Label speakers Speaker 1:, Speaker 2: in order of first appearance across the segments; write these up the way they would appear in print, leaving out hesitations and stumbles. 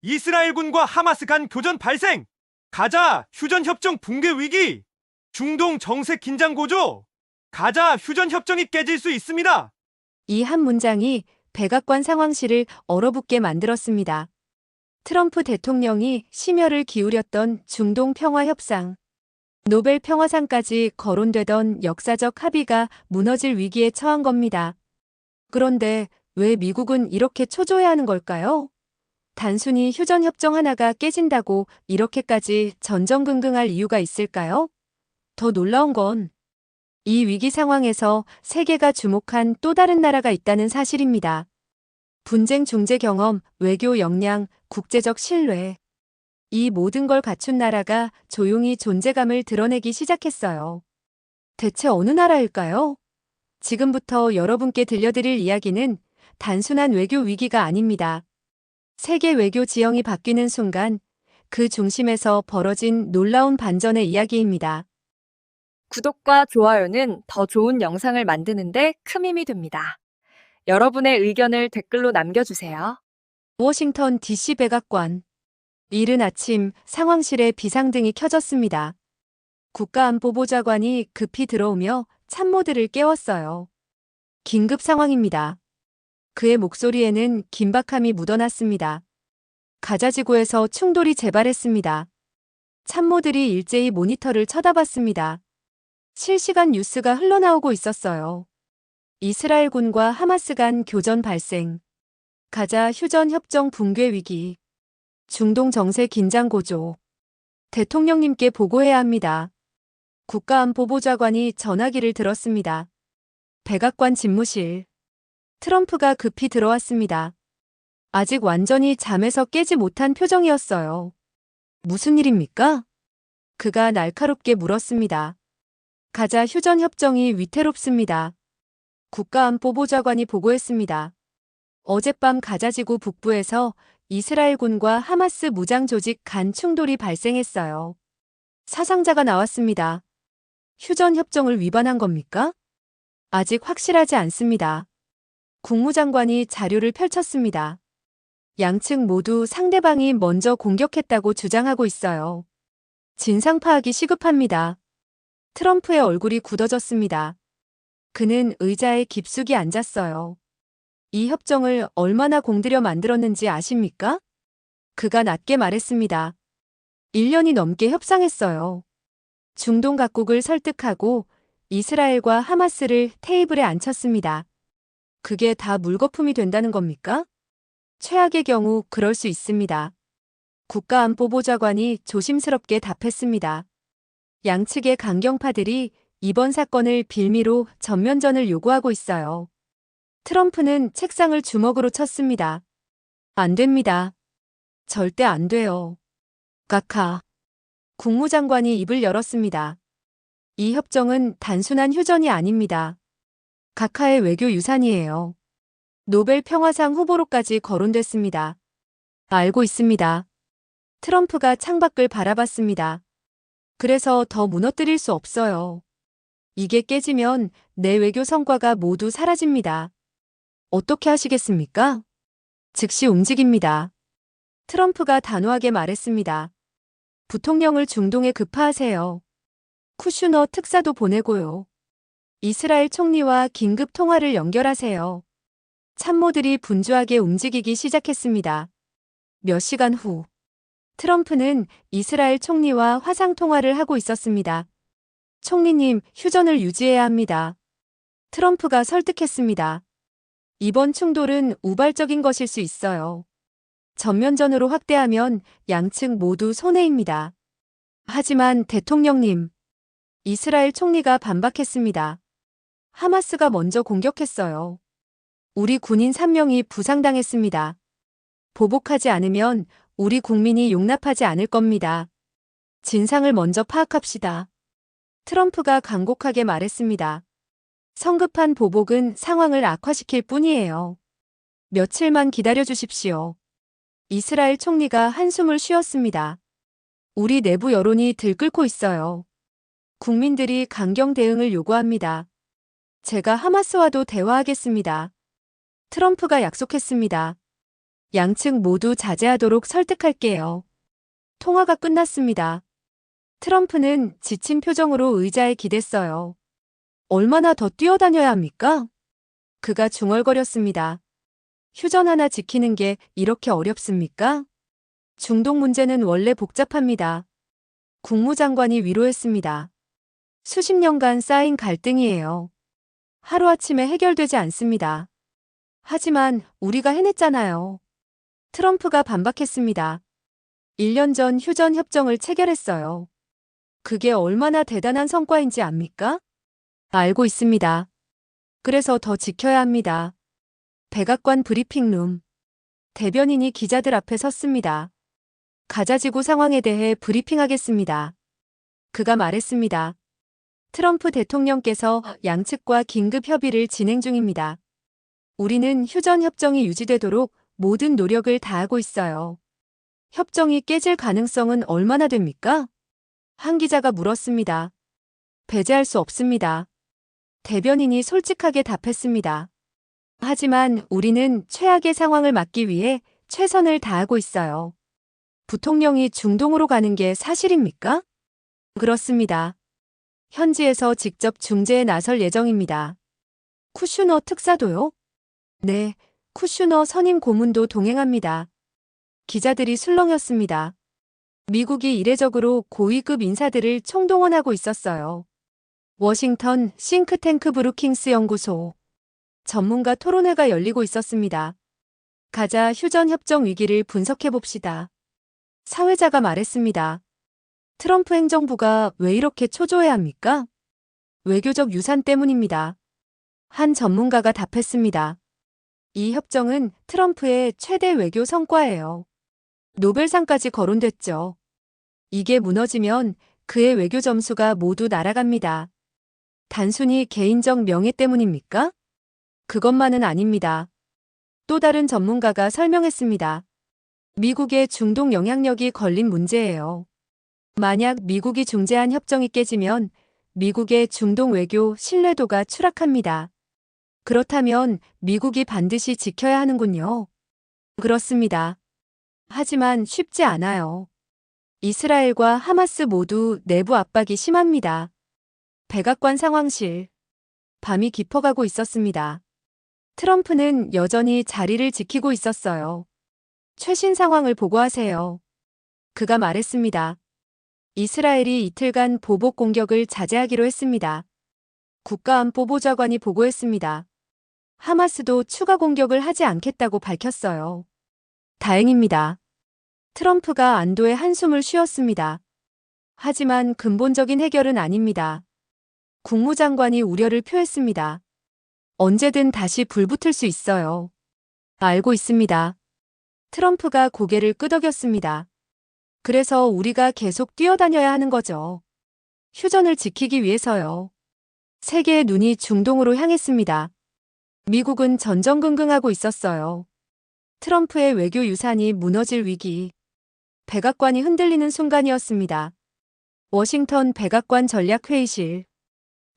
Speaker 1: 이스라엘군과 하마스 간 교전 발생, 가자 휴전 협정 붕괴 위기, 중동 정세 긴장 고조, 가자 휴전 협정이 깨질 수 있습니다.
Speaker 2: 이 한 문장이 백악관 상황실을 얼어붙게 만들었습니다. 트럼프 대통령이 심혈을 기울였던 중동 평화 협상, 노벨 평화상까지 거론되던 역사적 합의가 무너질 위기에 처한 겁니다. 그런데 왜 미국은 이렇게 초조해하는 걸까요? 단순히 휴전 협정 하나가 깨진다고 이렇게까지 전전긍긍할 이유가 있을까요? 더 놀라운 건 이 위기 상황에서 세계가 주목한 또 다른 나라가 있다는 사실입니다. 분쟁 중재 경험, 외교 역량, 국제적 신뢰. 이 모든 걸 갖춘 나라가 조용히 존재감을 드러내기 시작했어요. 대체 어느 나라일까요? 지금부터 여러분께 들려드릴 이야기는 단순한 외교 위기가 아닙니다. 세계 외교 지형이 바뀌는 순간 그 중심에서 벌어진 놀라운 반전의 이야기입니다.
Speaker 3: 구독과 좋아요는 더 좋은 영상을 만드는데 큰 힘이 됩니다. 여러분의 의견을 댓글로 남겨주세요.
Speaker 2: 워싱턴 DC 백악관. 이른 아침 상황실에 비상등이 켜졌습니다. 국가안보보좌관이 급히 들어오며 참모들을 깨웠어요. 긴급 상황입니다. 그의 목소리에는 긴박함이 묻어났습니다. 가자지구에서 충돌이 재발했습니다. 참모들이 일제히 모니터를 쳐다봤습니다. 실시간 뉴스가 흘러나오고 있었어요. 이스라엘군과 하마스 간 교전 발생, 가자 휴전 협정 붕괴 위기, 중동 정세 긴장 고조. 대통령님께 보고해야 합니다. 국가안보보좌관이 전화기를 들었습니다. 백악관 집무실. 트럼프가 급히 들어왔습니다. 아직 완전히 잠에서 깨지 못한 표정이었어요. 무슨 일입니까? 그가 날카롭게 물었습니다. 가자 휴전 협정이 위태롭습니다. 국가안보보좌관이 보고했습니다. 어젯밤 가자지구 북부에서 이스라엘군과 하마스 무장 조직 간 충돌이 발생했어요. 사상자가 나왔습니다. 휴전 협정을 위반한 겁니까? 아직 확실하지 않습니다. 국무장관이 자료를 펼쳤습니다. 양측 모두 상대방이 먼저 공격했다고 주장하고 있어요. 진상 파악이 시급합니다. 트럼프의 얼굴이 굳어졌습니다. 그는 의자에 깊숙이 앉았어요. 이 협정을 얼마나 공들여 만들었는지 아십니까? 그가 낮게 말했습니다. 1년이 넘게 협상했어요. 중동 각국을 설득하고 이스라엘과 하마스를 테이블에 앉혔습니다. 그게 다 물거품이 된다는 겁니까? 최악의 경우 그럴 수 있습니다. 국가안보보좌관이 조심스럽게 답했습니다. 양측의 강경파들이 이번 사건을 빌미로 전면전을 요구하고 있어요. 트럼프는 책상을 주먹으로 쳤습니다. 안 됩니다. 절대 안 돼요. 각하. 국무장관이 입을 열었습니다. 이 협정은 단순한 휴전이 아닙니다. 각하의 외교 유산이에요. 노벨 평화상 후보로까지 거론됐습니다. 알고 있습니다. 트럼프가 창밖을 바라봤습니다. 그래서 더 무너뜨릴 수 없어요. 이게 깨지면 내 외교 성과가 모두 사라집니다. 어떻게 하시겠습니까? 즉시 움직입니다. 트럼프가 단호하게 말했습니다. 부통령을 중동에 급파하세요. 쿠슈너 특사도 보내고요. 이스라엘 총리와 긴급 통화를 연결하세요. 참모들이 분주하게 움직이기 시작했습니다. 몇 시간 후, 트럼프는 이스라엘 총리와 화상 통화를 하고 있었습니다. 총리님, 휴전을 유지해야 합니다. 트럼프가 설득했습니다. 이번 충돌은 우발적인 것일 수 있어요. 전면전으로 확대하면 양측 모두 손해입니다. 하지만 대통령님, 이스라엘 총리가 반박했습니다. 하마스가 먼저 공격했어요. 우리 군인 3명이 부상당했습니다. 보복하지 않으면 우리 국민이 용납하지 않을 겁니다. 진상을 먼저 파악합시다. 트럼프가 간곡하게 말했습니다. 성급한 보복은 상황을 악화시킬 뿐이에요. 며칠만 기다려 주십시오. 이스라엘 총리가 한숨을 쉬었습니다. 우리 내부 여론이 들끓고 있어요. 국민들이 강경 대응을 요구합니다. 제가 하마스와도 대화하겠습니다. 트럼프가 약속했습니다. 양측 모두 자제하도록 설득할게요. 통화가 끝났습니다. 트럼프는 지친 표정으로 의자에 기댔어요. 얼마나 더 뛰어다녀야 합니까? 그가 중얼거렸습니다. 휴전 하나 지키는 게 이렇게 어렵습니까? 중동 문제는 원래 복잡합니다. 국무장관이 위로했습니다. 수십 년간 쌓인 갈등이에요. 하루아침에 해결되지 않습니다. 하지만 우리가 해냈잖아요. 트럼프가 반박했습니다. 1년 전 휴전 협정을 체결했어요. 그게 얼마나 대단한 성과인지 압니까? 알고 있습니다. 그래서 더 지켜야 합니다. 백악관 브리핑룸. 대변인이 기자들 앞에 섰습니다. 가자지구 상황에 대해 브리핑하겠습니다. 그가 말했습니다. 트럼프 대통령께서 양측과 긴급 협의를 진행 중입니다. 우리는 휴전 협정이 유지되도록 모든 노력을 다하고 있어요. 협정이 깨질 가능성은 얼마나 됩니까? 한 기자가 물었습니다. 배제할 수 없습니다. 대변인이 솔직하게 답했습니다. 하지만 우리는 최악의 상황을 막기 위해 최선을 다하고 있어요. 부통령이 중동으로 가는 게 사실입니까? 그렇습니다. 현지에서 직접 중재에 나설 예정입니다. 쿠슈너 특사도요? 네, 쿠슈너 선임 고문도 동행합니다. 기자들이 술렁였습니다. 미국이 이례적으로 고위급 인사들을 총동원하고 있었어요. 워싱턴 싱크탱크 브루킹스 연구소. 전문가 토론회가 열리고 있었습니다. 가자 휴전 협정 위기를 분석해 봅시다. 사회자가 말했습니다. 트럼프 행정부가 왜 이렇게 초조해합니까? 외교적 유산 때문입니다. 한 전문가가 답했습니다. 이 협정은 트럼프의 최대 외교 성과예요. 노벨상까지 거론됐죠. 이게 무너지면 그의 외교 점수가 모두 날아갑니다. 단순히 개인적 명예 때문입니까? 그것만은 아닙니다. 또 다른 전문가가 설명했습니다. 미국의 중동 영향력이 걸린 문제예요. 만약 미국이 중재한 협정이 깨지면 미국의 중동 외교 신뢰도가 추락합니다. 그렇다면 미국이 반드시 지켜야 하는군요. 그렇습니다. 하지만 쉽지 않아요. 이스라엘과 하마스 모두 내부 압박이 심합니다. 백악관 상황실. 밤이 깊어가고 있었습니다. 트럼프는 여전히 자리를 지키고 있었어요. 최신 상황을 보고하세요. 그가 말했습니다. 이스라엘이 이틀간 보복 공격을 자제하기로 했습니다. 국가안보보좌관이 보고했습니다. 하마스도 추가 공격을 하지 않겠다고 밝혔어요. 다행입니다. 트럼프가 안도의 한숨을 쉬었습니다. 하지만 근본적인 해결은 아닙니다. 국무장관이 우려를 표했습니다. 언제든 다시 불붙을 수 있어요. 알고 있습니다. 트럼프가 고개를 끄덕였습니다. 그래서 우리가 계속 뛰어다녀야 하는 거죠. 휴전을 지키기 위해서요. 세계의 눈이 중동으로 향했습니다. 미국은 전전긍긍하고 있었어요. 트럼프의 외교 유산이 무너질 위기. 백악관이 흔들리는 순간이었습니다. 워싱턴 백악관 전략회의실.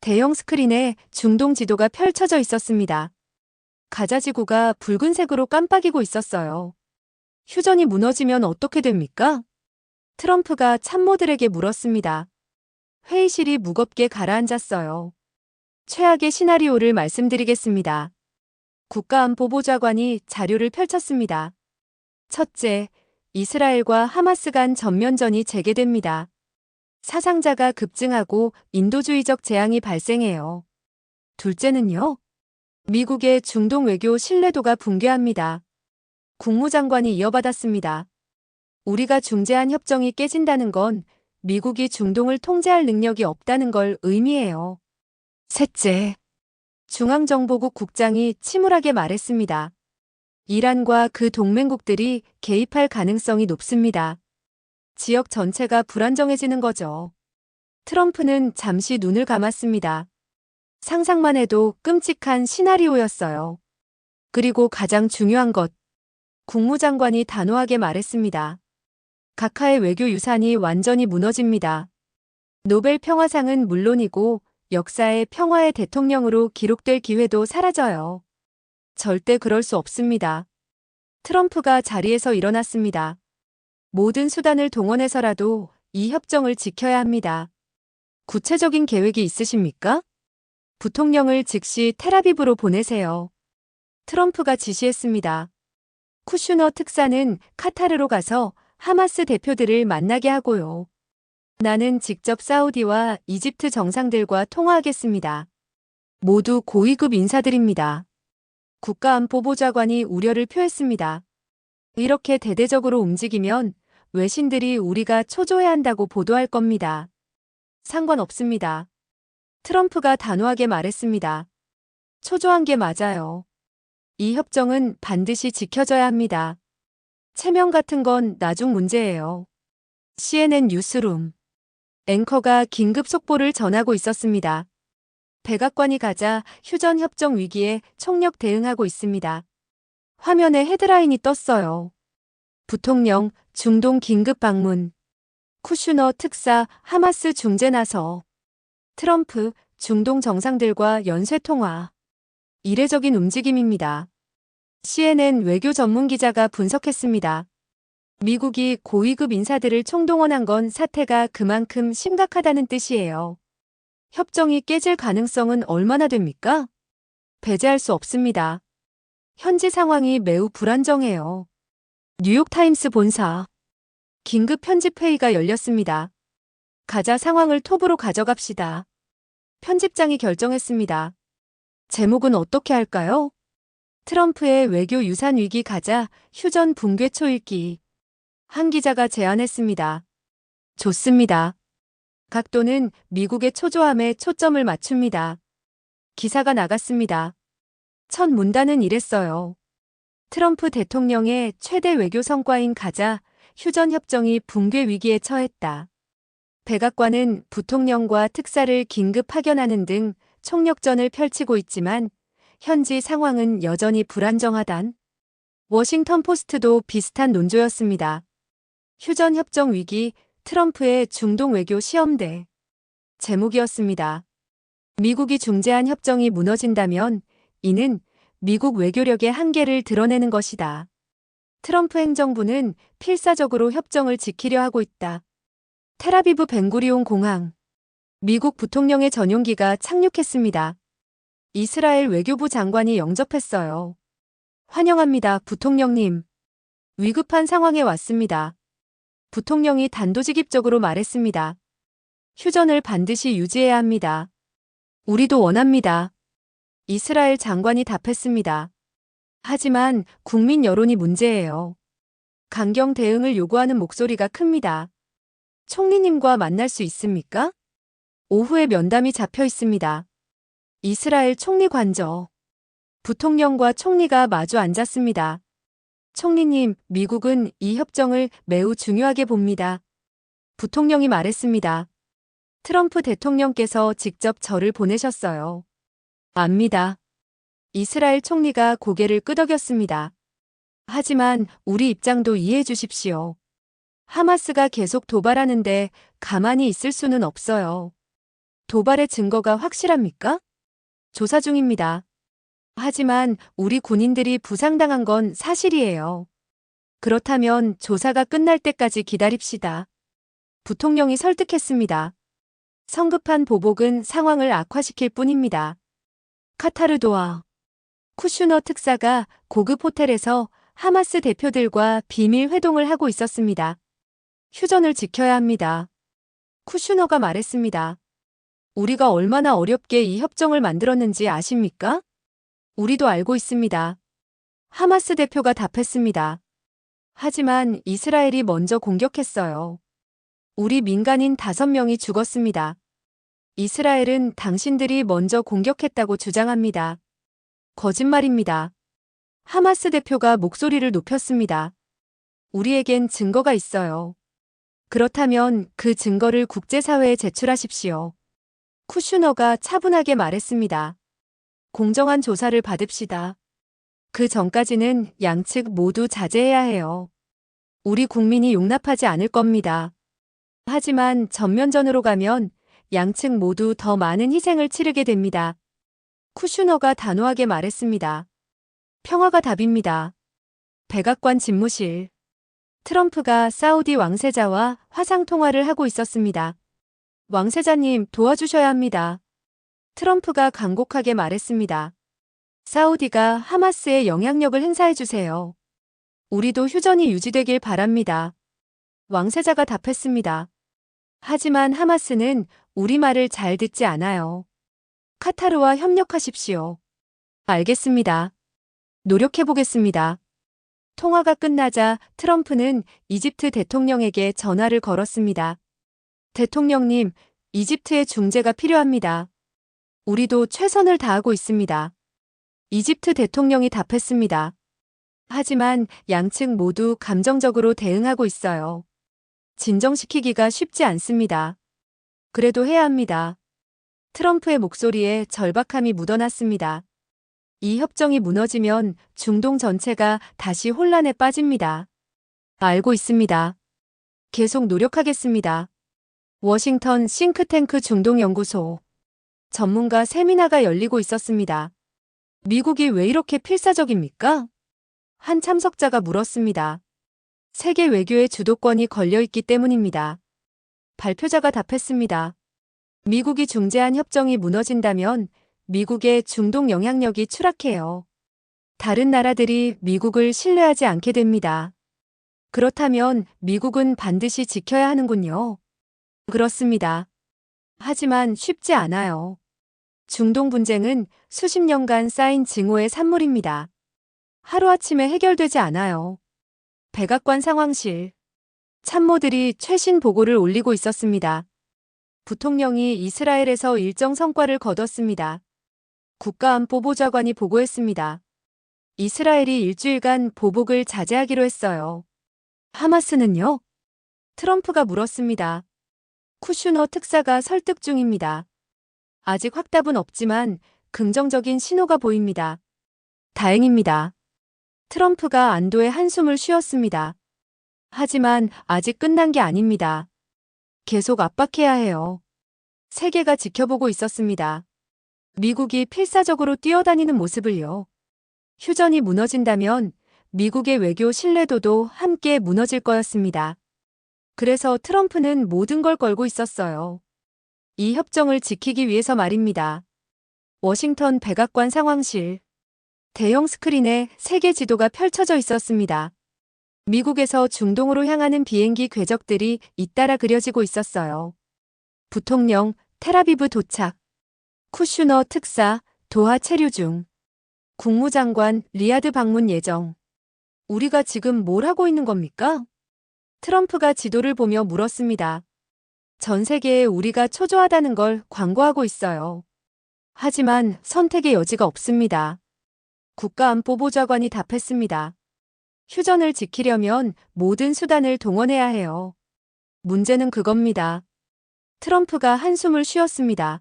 Speaker 2: 대형 스크린에 중동 지도가 펼쳐져 있었습니다. 가자지구가 붉은색으로 깜빡이고 있었어요. 휴전이 무너지면 어떻게 됩니까? 트럼프가 참모들에게 물었습니다. 회의실이 무겁게 가라앉았어요. 최악의 시나리오를 말씀드리겠습니다. 국가안보보좌관이 자료를 펼쳤습니다. 첫째, 이스라엘과 하마스 간 전면전이 재개됩니다. 사상자가 급증하고 인도주의적 재앙이 발생해요. 둘째는요? 미국의 중동 외교 신뢰도가 붕괴합니다. 국무장관이 이어받았습니다. 우리가 중재한 협정이 깨진다는 건 미국이 중동을 통제할 능력이 없다는 걸 의미해요. 셋째, 중앙정보국 국장이 침울하게 말했습니다. 이란과 그 동맹국들이 개입할 가능성이 높습니다. 지역 전체가 불안정해지는 거죠. 트럼프는 잠시 눈을 감았습니다. 상상만 해도 끔찍한 시나리오였어요. 그리고 가장 중요한 것, 국무장관이 단호하게 말했습니다. 각하의 외교 유산이 완전히 무너집니다. 노벨 평화상은 물론이고 역사의 평화의 대통령으로 기록될 기회도 사라져요. 절대 그럴 수 없습니다. 트럼프가 자리에서 일어났습니다. 모든 수단을 동원해서라도 이 협정을 지켜야 합니다. 구체적인 계획이 있으십니까? 부통령을 즉시 텔아비브로 보내세요. 트럼프가 지시했습니다. 쿠슈너 특사는 카타르로 가서 하마스 대표들을 만나게 하고요. 나는 직접 사우디와 이집트 정상들과 통화하겠습니다. 모두 고위급 인사들입니다. 국가안보보좌관이 우려를 표했습니다. 이렇게 대대적으로 움직이면 외신들이 우리가 초조해한다고 보도할 겁니다. 상관없습니다. 트럼프가 단호하게 말했습니다. 초조한 게 맞아요. 이 협정은 반드시 지켜져야 합니다. 체면 같은 건 나중 문제예요. CNN 뉴스룸. 앵커가 긴급 속보를 전하고 있었습니다. 백악관이 가자 휴전 협정 위기에 총력 대응하고 있습니다. 화면에 헤드라인이 떴어요. 부통령 중동 긴급 방문. 쿠슈너 특사 하마스 중재 나서. 트럼프 중동 정상들과 연쇄 통화. 이례적인 움직임입니다. CNN 외교 전문 기자가 분석했습니다. 미국이 고위급 인사들을 총동원한 건 사태가 그만큼 심각하다는 뜻이에요. 협정이 깨질 가능성은 얼마나 됩니까? 배제할 수 없습니다. 현지 상황이 매우 불안정해요. 뉴욕타임스 본사. 긴급 편집회의가 열렸습니다. 가자 상황을 톱으로 가져갑시다. 편집장이 결정했습니다. 제목은 어떻게 할까요? 트럼프의 외교 유산 위기 가자 휴전 붕괴 초읽기. 한 기자가 제안했습니다. 좋습니다. 각도는 미국의 초조함에 초점을 맞춥니다. 기사가 나갔습니다. 첫 문단은 이랬어요. 트럼프 대통령의 최대 외교 성과인 가자 휴전 협정이 붕괴 위기에 처했다. 백악관은 부통령과 특사를 긴급 파견하는 등 총력전을 펼치고 있지만 현지 상황은 여전히 불안정하단. 워싱턴 포스트도 비슷한 논조였습니다. 휴전 협정 위기, 트럼프의 중동 외교 시험대. 제목이었습니다. 미국이 중재한 협정이 무너진다면 이는 미국 외교력의 한계를 드러내는 것이다. 트럼프 행정부는 필사적으로 협정을 지키려 하고 있다. 텔아비브 벤구리온 공항. 미국 부통령의 전용기가 착륙했습니다. 이스라엘 외교부 장관이 영접했어요. 환영합니다, 부통령님. 위급한 상황에 왔습니다. 부통령이 단도직입적으로 말했습니다. 휴전을 반드시 유지해야 합니다. 우리도 원합니다. 이스라엘 장관이 답했습니다. 하지만 국민 여론이 문제예요. 강경 대응을 요구하는 목소리가 큽니다. 총리님과 만날 수 있습니까? 오후에 면담이 잡혀 있습니다. 이스라엘 총리 관저. 부통령과 총리가 마주 앉았습니다. 총리님, 미국은 이 협정을 매우 중요하게 봅니다. 부통령이 말했습니다. 트럼프 대통령께서 직접 저를 보내셨어요. 압니다. 이스라엘 총리가 고개를 끄덕였습니다. 하지만 우리 입장도 이해해 주십시오. 하마스가 계속 도발하는데 가만히 있을 수는 없어요. 도발의 증거가 확실합니까? 조사 중입니다. 하지만 우리 군인들이 부상당한 건 사실이에요. 그렇다면 조사가 끝날 때까지 기다립시다. 부통령이 설득했습니다. 성급한 보복은 상황을 악화시킬 뿐입니다. 카타르 도하. 쿠슈너 특사가 고급 호텔에서 하마스 대표들과 비밀 회동을 하고 있었습니다. 휴전을 지켜야 합니다. 쿠슈너가 말했습니다. 우리가 얼마나 어렵게 이 협정을 만들었는지 아십니까? 우리도 알고 있습니다. 하마스 대표가 답했습니다. 하지만 이스라엘이 먼저 공격했어요. 우리 민간인 5명이 죽었습니다. 이스라엘은 당신들이 먼저 공격했다고 주장합니다. 거짓말입니다. 하마스 대표가 목소리를 높였습니다. 우리에겐 증거가 있어요. 그렇다면 그 증거를 국제사회에 제출하십시오. 쿠슈너가 차분하게 말했습니다. 공정한 조사를 받읍시다. 그 전까지는 양측 모두 자제해야 해요. 우리 국민이 용납하지 않을 겁니다. 하지만 전면전으로 가면 양측 모두 더 많은 희생을 치르게 됩니다. 쿠슈너가 단호하게 말했습니다. 평화가 답입니다. 백악관 집무실. 트럼프가 사우디 왕세자와 화상통화를 하고 있었습니다. 왕세자님, 도와주셔야 합니다. 트럼프가 간곡하게 말했습니다. 사우디가 하마스에 영향력을 행사해주세요. 우리도 휴전이 유지되길 바랍니다. 왕세자가 답했습니다. 하지만 하마스는 우리 말을 잘 듣지 않아요. 카타르와 협력하십시오. 알겠습니다. 노력해보겠습니다. 통화가 끝나자 트럼프는 이집트 대통령에게 전화를 걸었습니다. 대통령님, 이집트의 중재가 필요합니다. 우리도 최선을 다하고 있습니다. 이집트 대통령이 답했습니다. 하지만 양측 모두 감정적으로 대응하고 있어요. 진정시키기가 쉽지 않습니다. 그래도 해야 합니다. 트럼프의 목소리에 절박함이 묻어났습니다. 이 협정이 무너지면 중동 전체가 다시 혼란에 빠집니다. 알고 있습니다. 계속 노력하겠습니다. 워싱턴 싱크탱크 중동연구소. 전문가 세미나가 열리고 있었습니다. 미국이 왜 이렇게 필사적입니까? 한 참석자가 물었습니다. 세계 외교의 주도권이 걸려있기 때문입니다. 발표자가 답했습니다. 미국이 중재한 협정이 무너진다면 미국의 중동 영향력이 추락해요. 다른 나라들이 미국을 신뢰하지 않게 됩니다. 그렇다면 미국은 반드시 지켜야 하는군요. 그렇습니다. 하지만 쉽지 않아요. 중동 분쟁은 수십 년간 쌓인 증오의 산물입니다. 하루아침에 해결되지 않아요. 백악관 상황실. 참모들이 최신 보고를 올리고 있었습니다. 부통령이 이스라엘에서 일정 성과를 거뒀습니다. 국가안보보좌관이 보고했습니다. 이스라엘이 일주일간 보복을 자제하기로 했어요. 하마스는요? 트럼프가 물었습니다. 쿠슈너 특사가 설득 중입니다. 아직 확답은 없지만 긍정적인 신호가 보입니다. 다행입니다. 트럼프가 안도의 한숨을 쉬었습니다. 하지만 아직 끝난 게 아닙니다. 계속 압박해야 해요. 세계가 지켜보고 있었습니다. 미국이 필사적으로 뛰어다니는 모습을요. 휴전이 무너진다면 미국의 외교 신뢰도도 함께 무너질 거였습니다. 그래서 트럼프는 모든 걸 걸고 있었어요. 이 협정을 지키기 위해서 말입니다. 워싱턴 백악관 상황실. 대형 스크린에 세계 지도가 펼쳐져 있었습니다. 미국에서 중동으로 향하는 비행기 궤적들이 잇따라 그려지고 있었어요. 부통령 텔아비브 도착. 쿠슈너 특사 도하 체류 중. 국무장관 리야드 방문 예정. 우리가 지금 뭘 하고 있는 겁니까? 트럼프가 지도를 보며 물었습니다. 전 세계에 우리가 초조하다는 걸 광고하고 있어요. 하지만 선택의 여지가 없습니다. 국가안보보좌관이 답했습니다. 휴전을 지키려면 모든 수단을 동원해야 해요. 문제는 그겁니다. 트럼프가 한숨을 쉬었습니다.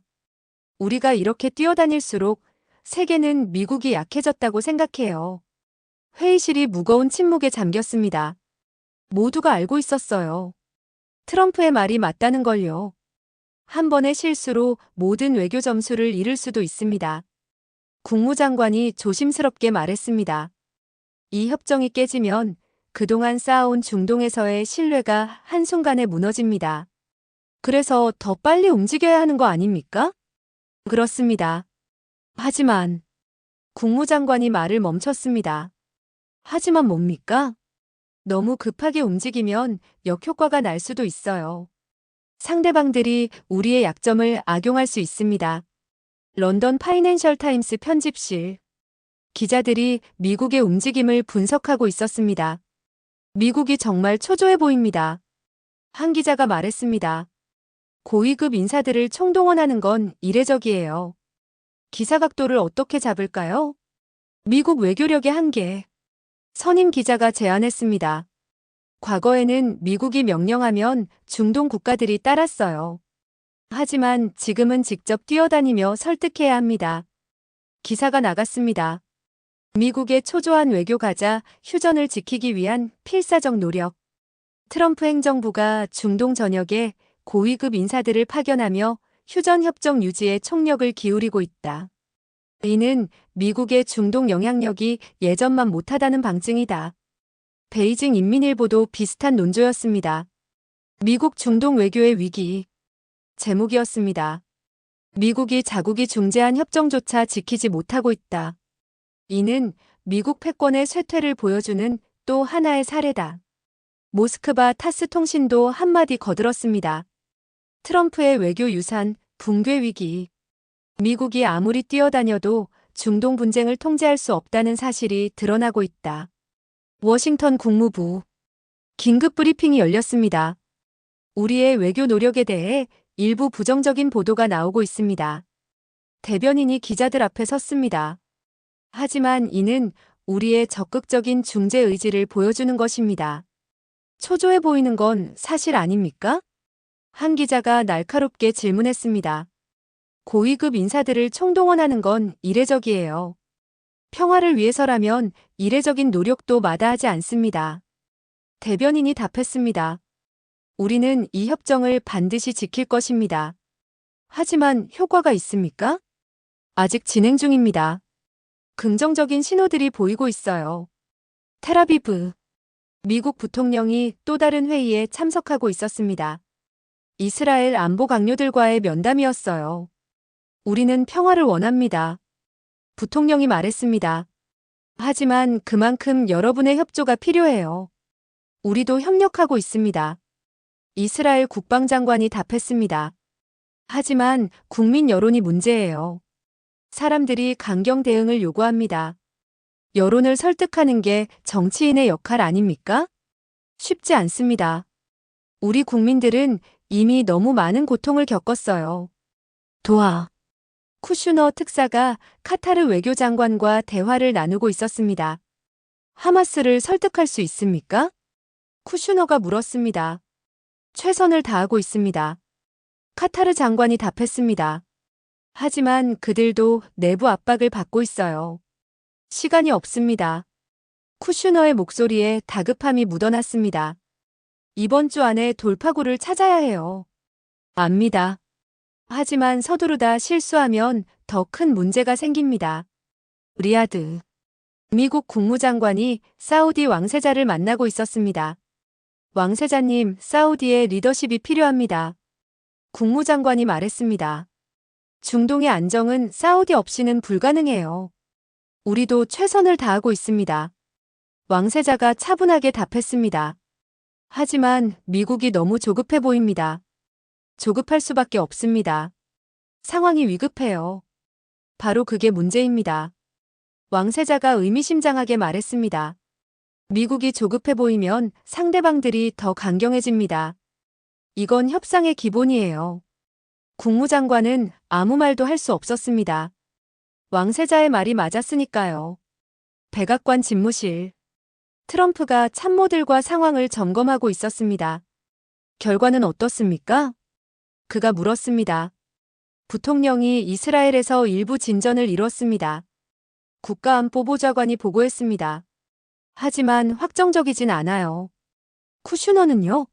Speaker 2: 우리가 이렇게 뛰어다닐수록 세계는 미국이 약해졌다고 생각해요. 회의실이 무거운 침묵에 잠겼습니다. 모두가 알고 있었어요. 트럼프의 말이 맞다는 걸요. 한 번의 실수로 모든 외교 점수를 잃을 수도 있습니다. 국무장관이 조심스럽게 말했습니다. 이 협정이 깨지면 그동안 쌓아온 중동에서의 신뢰가 한순간에 무너집니다. 그래서 더 빨리 움직여야 하는 거 아닙니까? 그렇습니다. 하지만 국무장관이 말을 멈췄습니다. 하지만 뭡니까? 너무 급하게 움직이면 역효과가 날 수도 있어요. 상대방들이 우리의 약점을 악용할 수 있습니다. 런던 파이낸셜 타임스 편집실. 기자들이 미국의 움직임을 분석하고 있었습니다. 미국이 정말 초조해 보입니다. 한 기자가 말했습니다. 고위급 인사들을 총동원하는 건 이례적이에요. 기사 각도를 어떻게 잡을까요? 미국 외교력의 한계. 선임 기자가 제안했습니다. 과거에는 미국이 명령하면 중동 국가들이 따랐어요. 하지만 지금은 직접 뛰어다니며 설득해야 합니다. 기사가 나갔습니다. 미국의 초조한 외교 가자 휴전을 지키기 위한 필사적 노력. 트럼프 행정부가 중동 전역에 고위급 인사들을 파견하며 휴전 협정 유지에 총력을 기울이고 있다. 이는 미국의 중동 영향력이 예전만 못하다는 방증이다. 베이징 인민일보도 비슷한 논조였습니다. 미국 중동 외교의 위기. 제목이었습니다. 미국이 자국이 중재한 협정조차 지키지 못하고 있다. 이는 미국 패권의 쇠퇴를 보여주는 또 하나의 사례다. 모스크바 타스 통신도 한마디 거들었습니다. 트럼프의 외교 유산, 붕괴 위기. 미국이 아무리 뛰어다녀도 중동 분쟁을 통제할 수 없다는 사실이 드러나고 있다. 워싱턴 국무부. 긴급 브리핑이 열렸습니다. 우리의 외교 노력에 대해 일부 부정적인 보도가 나오고 있습니다. 대변인이 기자들 앞에 섰습니다. 하지만 이는 우리의 적극적인 중재 의지를 보여주는 것입니다. 초조해 보이는 건 사실 아닙니까? 한 기자가 날카롭게 질문했습니다. 고위급 인사들을 총동원하는 건 이례적이에요. 평화를 위해서라면 이례적인 노력도 마다하지 않습니다. 대변인이 답했습니다. 우리는 이 협정을 반드시 지킬 것입니다. 하지만 효과가 있습니까? 아직 진행 중입니다. 긍정적인 신호들이 보이고 있어요. 텔아비브. 미국 부통령이 또 다른 회의에 참석하고 있었습니다. 이스라엘 안보 강요들과의 면담이었어요. 우리는 평화를 원합니다. 부통령이 말했습니다. 하지만 그만큼 여러분의 협조가 필요해요. 우리도 협력하고 있습니다. 이스라엘 국방장관이 답했습니다. 하지만 국민 여론이 문제예요. 사람들이 강경 대응을 요구합니다. 여론을 설득하는 게 정치인의 역할 아닙니까? 쉽지 않습니다. 우리 국민들은 이미 너무 많은 고통을 겪었어요. 도하. 쿠슈너 특사가 카타르 외교장관과 대화를 나누고 있었습니다. 하마스를 설득할 수 있습니까? 쿠슈너가 물었습니다. 최선을 다하고 있습니다. 카타르 장관이 답했습니다. 하지만 그들도 내부 압박을 받고 있어요. 시간이 없습니다. 쿠슈너의 목소리에 다급함이 묻어났습니다. 이번 주 안에 돌파구를 찾아야 해요. 압니다. 하지만 서두르다 실수하면 더 큰 문제가 생깁니다. 리야드. 미국 국무장관이 사우디 왕세자를 만나고 있었습니다. 왕세자님, 사우디의 리더십이 필요합니다. 국무장관이 말했습니다. 중동의 안정은 사우디 없이는 불가능해요. 우리도 최선을 다하고 있습니다. 왕세자가 차분하게 답했습니다. 하지만 미국이 너무 조급해 보입니다. 조급할 수밖에 없습니다. 상황이 위급해요. 바로 그게 문제입니다. 왕세자가 의미심장하게 말했습니다. 미국이 조급해 보이면 상대방들이 더 강경해집니다. 이건 협상의 기본이에요. 국무장관은 아무 말도 할 수 없었습니다. 왕세자의 말이 맞았으니까요. 백악관 집무실. 트럼프가 참모들과 상황을 점검하고 있었습니다. 결과는 어떻습니까? 그가 물었습니다. 부통령이 이스라엘에서 일부 진전을 이뤘습니다. 국가안보보좌관이 보고했습니다. 하지만 확정적이진 않아요. 쿠슈너는요?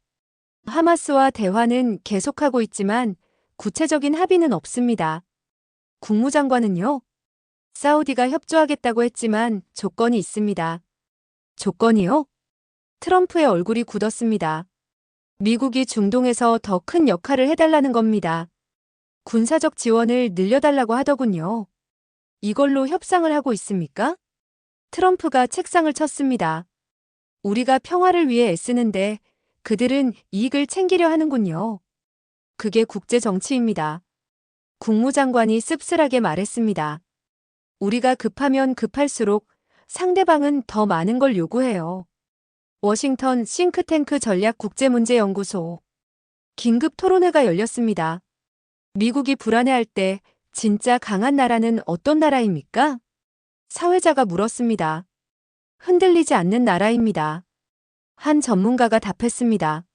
Speaker 2: 하마스와 대화는 계속하고 있지만 구체적인 합의는 없습니다. 국무장관은요? 사우디가 협조하겠다고 했지만 조건이 있습니다. 조건이요? 트럼프의 얼굴이 굳었습니다. 미국이 중동에서 더 큰 역할을 해달라는 겁니다. 군사적 지원을 늘려달라고 하더군요. 이걸로 협상을 하고 있습니까? 트럼프가 책상을 쳤습니다. 우리가 평화를 위해 애쓰는데 그들은 이익을 챙기려 하는군요. 그게 국제 정치입니다. 국무장관이 씁쓸하게 말했습니다. 우리가 급하면 급할수록 상대방은 더 많은 걸 요구해요. 워싱턴 싱크탱크 전략국제문제연구소. 긴급 토론회가 열렸습니다. 미국이 불안해할 때 진짜 강한 나라는 어떤 나라입니까? 사회자가 물었습니다. 흔들리지 않는 나라입니다. 한 전문가가 답했습니다.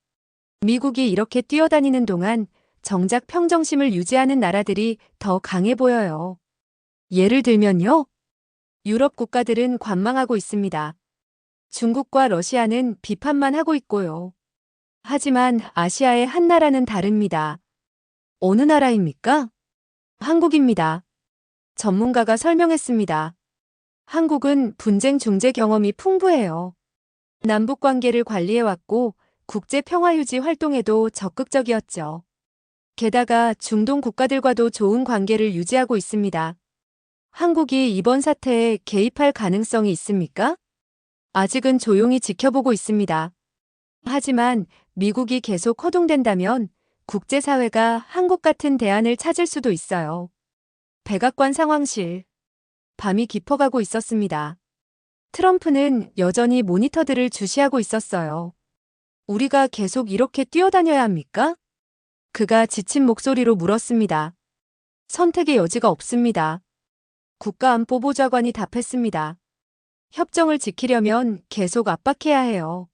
Speaker 2: 미국이 이렇게 뛰어다니는 동안 정작 평정심을 유지하는 나라들이 더 강해 보여요. 예를 들면요. 유럽 국가들은 관망하고 있습니다. 중국과 러시아는 비판만 하고 있고요. 하지만 아시아의 한 나라는 다릅니다. 어느 나라입니까? 한국입니다. 전문가가 설명했습니다. 한국은 분쟁 중재 경험이 풍부해요. 남북 관계를 관리해왔고 국제 평화 유지 활동에도 적극적이었죠. 게다가 중동 국가들과도 좋은 관계를 유지하고 있습니다. 한국이 이번 사태에 개입할 가능성이 있습니까? 아직은 조용히 지켜보고 있습니다. 하지만 미국이 계속 허둥댄다면 국제사회가 한국 같은 대안을 찾을 수도 있어요. 백악관 상황실. 밤이 깊어가고 있었습니다. 트럼프는 여전히 모니터들을 주시하고 있었어요. 우리가 계속 이렇게 뛰어다녀야 합니까? 그가 지친 목소리로 물었습니다. 선택의 여지가 없습니다. 국가안보보좌관이 답했습니다. 협정을 지키려면 계속 압박해야 해요.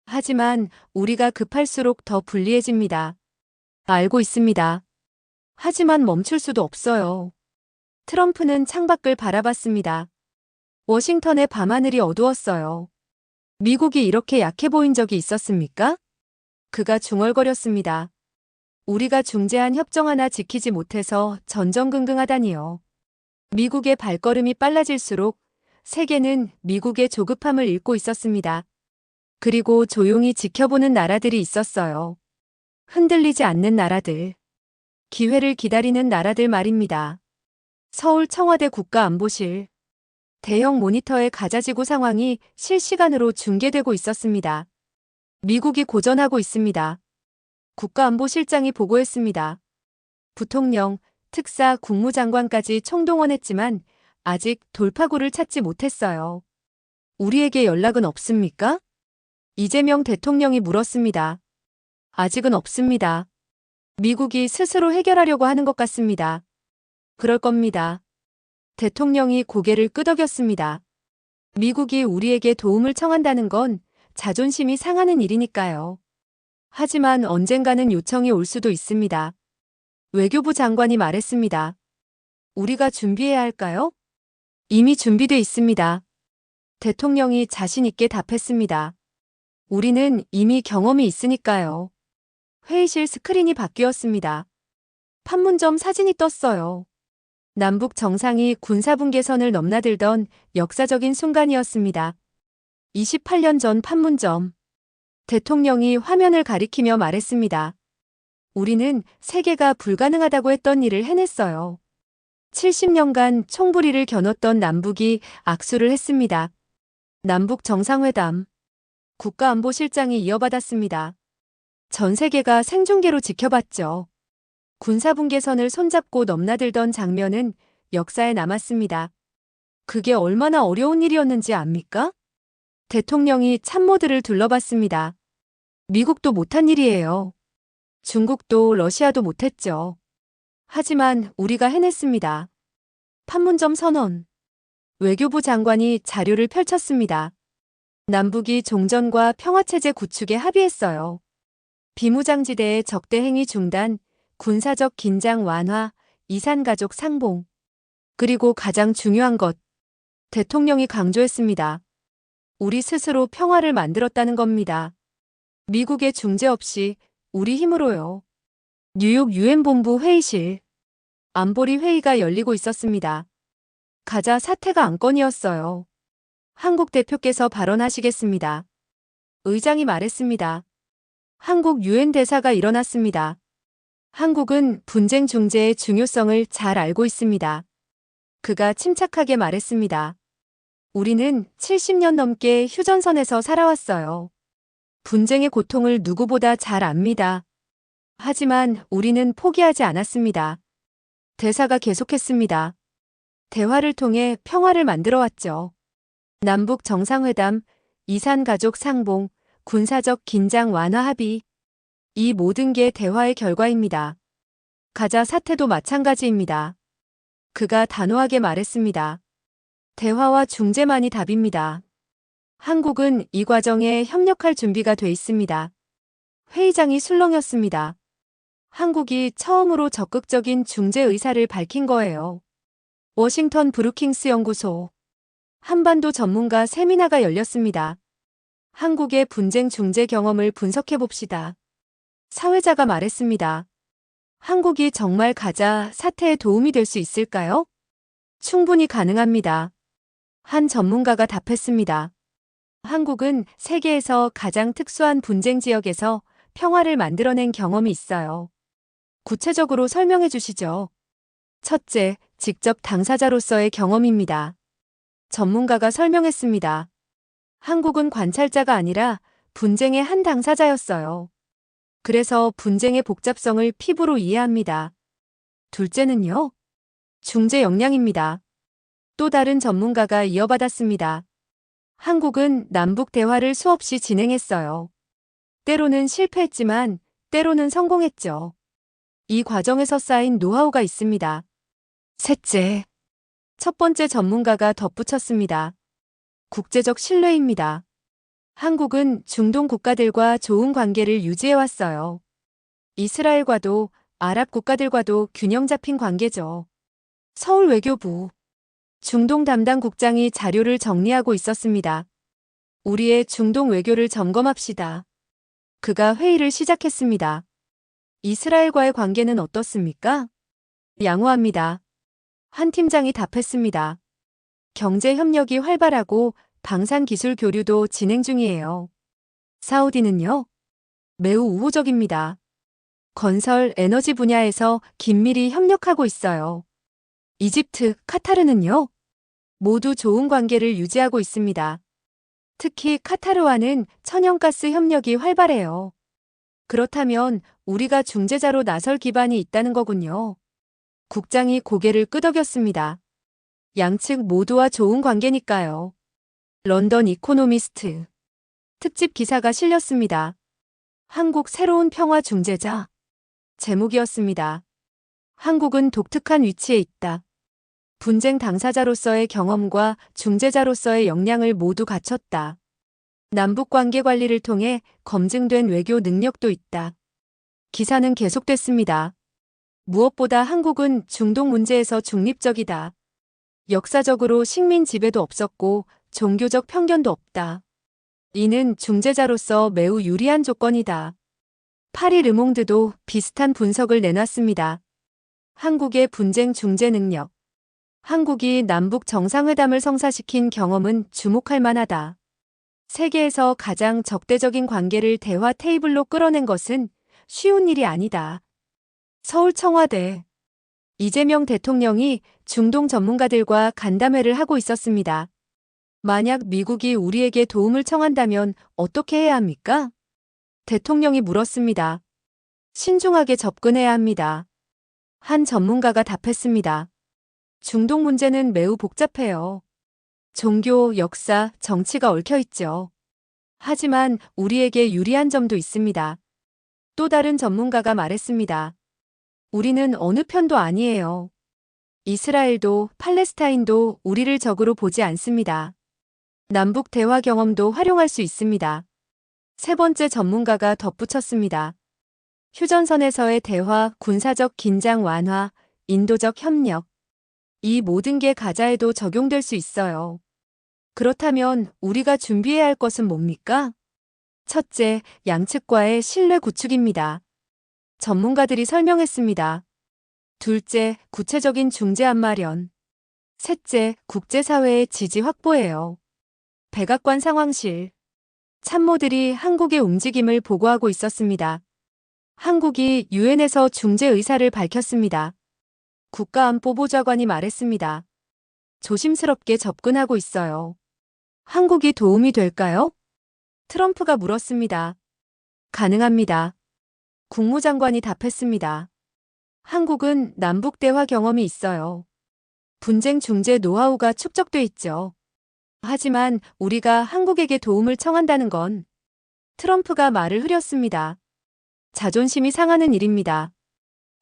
Speaker 2: 하지만 우리가 급할수록 더 불리해집니다. 알고 있습니다. 하지만 멈출 수도 없어요. 트럼프는 창밖을 바라봤습니다. 워싱턴의 밤하늘이 어두웠어요. 미국이 이렇게 약해 보인 적이 있었습니까? 그가 중얼거렸습니다. 우리가 중재한 협정 하나 지키지 못해서 전전긍긍하다니요. 미국의 발걸음이 빨라질수록 세계는 미국의 조급함을 잃고 있었습니다. 그리고 조용히 지켜보는 나라들이 있었어요. 흔들리지 않는 나라들. 기회를 기다리는 나라들 말입니다. 서울 청와대 국가안보실. 대형 모니터의 가자지구 상황이 실시간으로 중계되고 있었습니다. 미국이 고전하고 있습니다. 국가안보실장이 보고했습니다. 부통령, 특사, 국무장관까지 총동원했지만 아직 돌파구를 찾지 못했어요. 우리에게 연락은 없습니까? 이재명 대통령이 물었습니다. 아직은 없습니다. 미국이 스스로 해결하려고 하는 것 같습니다. 그럴 겁니다. 대통령이 고개를 끄덕였습니다. 미국이 우리에게 도움을 청한다는 건 자존심이 상하는 일이니까요. 하지만 언젠가는 요청이 올 수도 있습니다. 외교부 장관이 말했습니다. 우리가 준비해야 할까요? 이미 준비돼 있습니다. 대통령이 자신 있게 답했습니다. 우리는 이미 경험이 있으니까요. 회의실 스크린이 바뀌었습니다. 판문점 사진이 떴어요. 남북 정상이 군사분계선을 넘나들던 역사적인 순간이었습니다. 28년 전 판문점. 대통령이 화면을 가리키며 말했습니다. 우리는 세계가 불가능하다고 했던 일을 해냈어요. 70년간 총부리를 겨눴던 남북이 악수를 했습니다. 남북 정상회담. 국가안보실장이 이어받았습니다. 전 세계가 생중계로 지켜봤죠. 군사분계선을 손잡고 넘나들던 장면은 역사에 남았습니다. 그게 얼마나 어려운 일이었는지 압니까? 대통령이 참모들을 둘러봤습니다. 미국도 못한 일이에요. 중국도 러시아도 못했죠. 하지만 우리가 해냈습니다. 판문점 선언. 외교부 장관이 자료를 펼쳤습니다. 남북이 종전과 평화체제 구축에 합의했어요. 비무장지대의 적대 행위 중단, 군사적 긴장 완화, 이산가족 상봉. 그리고 가장 중요한 것. 대통령이 강조했습니다. 우리 스스로 평화를 만들었다는 겁니다. 미국의 중재 없이 우리 힘으로요. 뉴욕 유엔본부 회의실. 안보리 회의가 열리고 있었습니다. 가자 사태가 안건이었어요. 한국 대표께서 발언하시겠습니다. 의장이 말했습니다. 한국 유엔 대사가 일어났습니다. 한국은 분쟁 중재의 중요성을 잘 알고 있습니다. 그가 침착하게 말했습니다. 우리는 70년 넘게 휴전선에서 살아왔어요. 분쟁의 고통을 누구보다 잘 압니다. 하지만 우리는 포기하지 않았습니다. 대사가 계속했습니다. 대화를 통해 평화를 만들어왔죠. 남북 정상회담, 이산가족 상봉, 군사적 긴장 완화 합의. 이 모든 게 대화의 결과입니다. 가자 사태도 마찬가지입니다. 그가 단호하게 말했습니다. 대화와 중재만이 답입니다. 한국은 이 과정에 협력할 준비가 돼 있습니다. 회의장이 술렁였습니다. 한국이 처음으로 적극적인 중재 의사를 밝힌 거예요. 워싱턴 브루킹스 연구소. 한반도 전문가 세미나가 열렸습니다. 한국의 분쟁 중재 경험을 분석해 봅시다. 사회자가 말했습니다. 한국이 정말 가자 사태에 도움이 될 수 있을까요? 충분히 가능합니다. 한 전문가가 답했습니다. 한국은 세계에서 가장 특수한 분쟁 지역에서 평화를 만들어낸 경험이 있어요. 구체적으로 설명해 주시죠. 첫째, 직접 당사자로서의 경험입니다. 전문가가 설명했습니다. 한국은 관찰자가 아니라 분쟁의 한 당사자였어요. 그래서 분쟁의 복잡성을 피부로 이해합니다. 둘째는요? 중재 역량입니다. 또 다른 전문가가 이어받았습니다. 한국은 남북 대화를 수없이 진행했어요. 때로는 실패했지만 때로는 성공했죠. 이 과정에서 쌓인 노하우가 있습니다. 셋째, 첫 번째 전문가가 덧붙였습니다. 국제적 신뢰입니다. 한국은 중동 국가들과 좋은 관계를 유지해왔어요. 이스라엘과도 아랍 국가들과도 균형 잡힌 관계죠. 서울 외교부 중동 담당 국장이 자료를 정리하고 있었습니다. 우리의 중동 외교를 점검합시다. 그가 회의를 시작했습니다. 이스라엘과의 관계는 어떻습니까? 양호합니다. 한 팀장이 답했습니다. 경제 협력이 활발하고 방산 기술 교류도 진행 중이에요. 사우디는요? 매우 우호적입니다. 건설, 에너지 분야에서 긴밀히 협력하고 있어요. 이집트, 카타르는요? 모두 좋은 관계를 유지하고 있습니다. 특히 카타르와는 천연가스 협력이 활발해요. 그렇다면 우리가 중재자로 나설 기반이 있다는 거군요. 국장이 고개를 끄덕였습니다. 양측 모두와 좋은 관계니까요. 런던 이코노미스트 특집 기사가 실렸습니다. 한국 새로운 평화 중재자 제목이었습니다. 한국은 독특한 위치에 있다. 분쟁 당사자로서의 경험과 중재자로서의 역량을 모두 갖췄다. 남북 관계 관리를 통해 검증된 외교 능력도 있다. 기사는 계속됐습니다. 무엇보다 한국은 중동 문제에서 중립적이다. 역사적으로 식민 지배도 없었고 종교적 편견도 없다. 이는 중재자로서 매우 유리한 조건이다. 파리 르몽드도 비슷한 분석을 내놨습니다. 한국의 분쟁 중재 능력. 한국이 남북 정상회담을 성사시킨 경험은 주목할 만하다. 세계에서 가장 적대적인 관계를 대화 테이블로 끌어낸 것은 쉬운 일이 아니다. 서울 청와대 이재명 대통령이 중동 전문가들과 간담회를 하고 있었습니다. 만약 미국이 우리에게 도움을 청한다면 어떻게 해야 합니까? 대통령이 물었습니다. 신중하게 접근해야 합니다. 한 전문가가 답했습니다. 중동 문제는 매우 복잡해요. 종교, 역사, 정치가 얽혀 있죠. 하지만 우리에게 유리한 점도 있습니다. 또 다른 전문가가 말했습니다. 우리는 어느 편도 아니에요. 이스라엘도 팔레스타인도 우리를 적으로 보지 않습니다. 남북 대화 경험도 활용할 수 있습니다. 세 번째 전문가가 덧붙였습니다. 휴전선에서의 대화, 군사적 긴장 완화, 인도적 협력. 이 모든 게 가자에도 적용될 수 있어요. 그렇다면 우리가 준비해야 할 것은 뭡니까? 첫째, 양측과의 신뢰 구축입니다. 전문가들이 설명했습니다. 둘째, 구체적인 중재안 마련. 셋째, 국제사회의 지지 확보예요. 백악관 상황실. 참모들이 한국의 움직임을 보고하고 있었습니다. 한국이 유엔에서 중재 의사를 밝혔습니다. 국가안보보좌관이 말했습니다. 조심스럽게 접근하고 있어요. 한국이 도움이 될까요? 트럼프가 물었습니다. 가능합니다. 국무장관이 답했습니다. 한국은 남북 대화 경험이 있어요. 분쟁 중재 노하우가 축적돼 있죠. 하지만 우리가 한국에게 도움을 청한다는 건 트럼프가 말을 흐렸습니다. 자존심이 상하는 일입니다.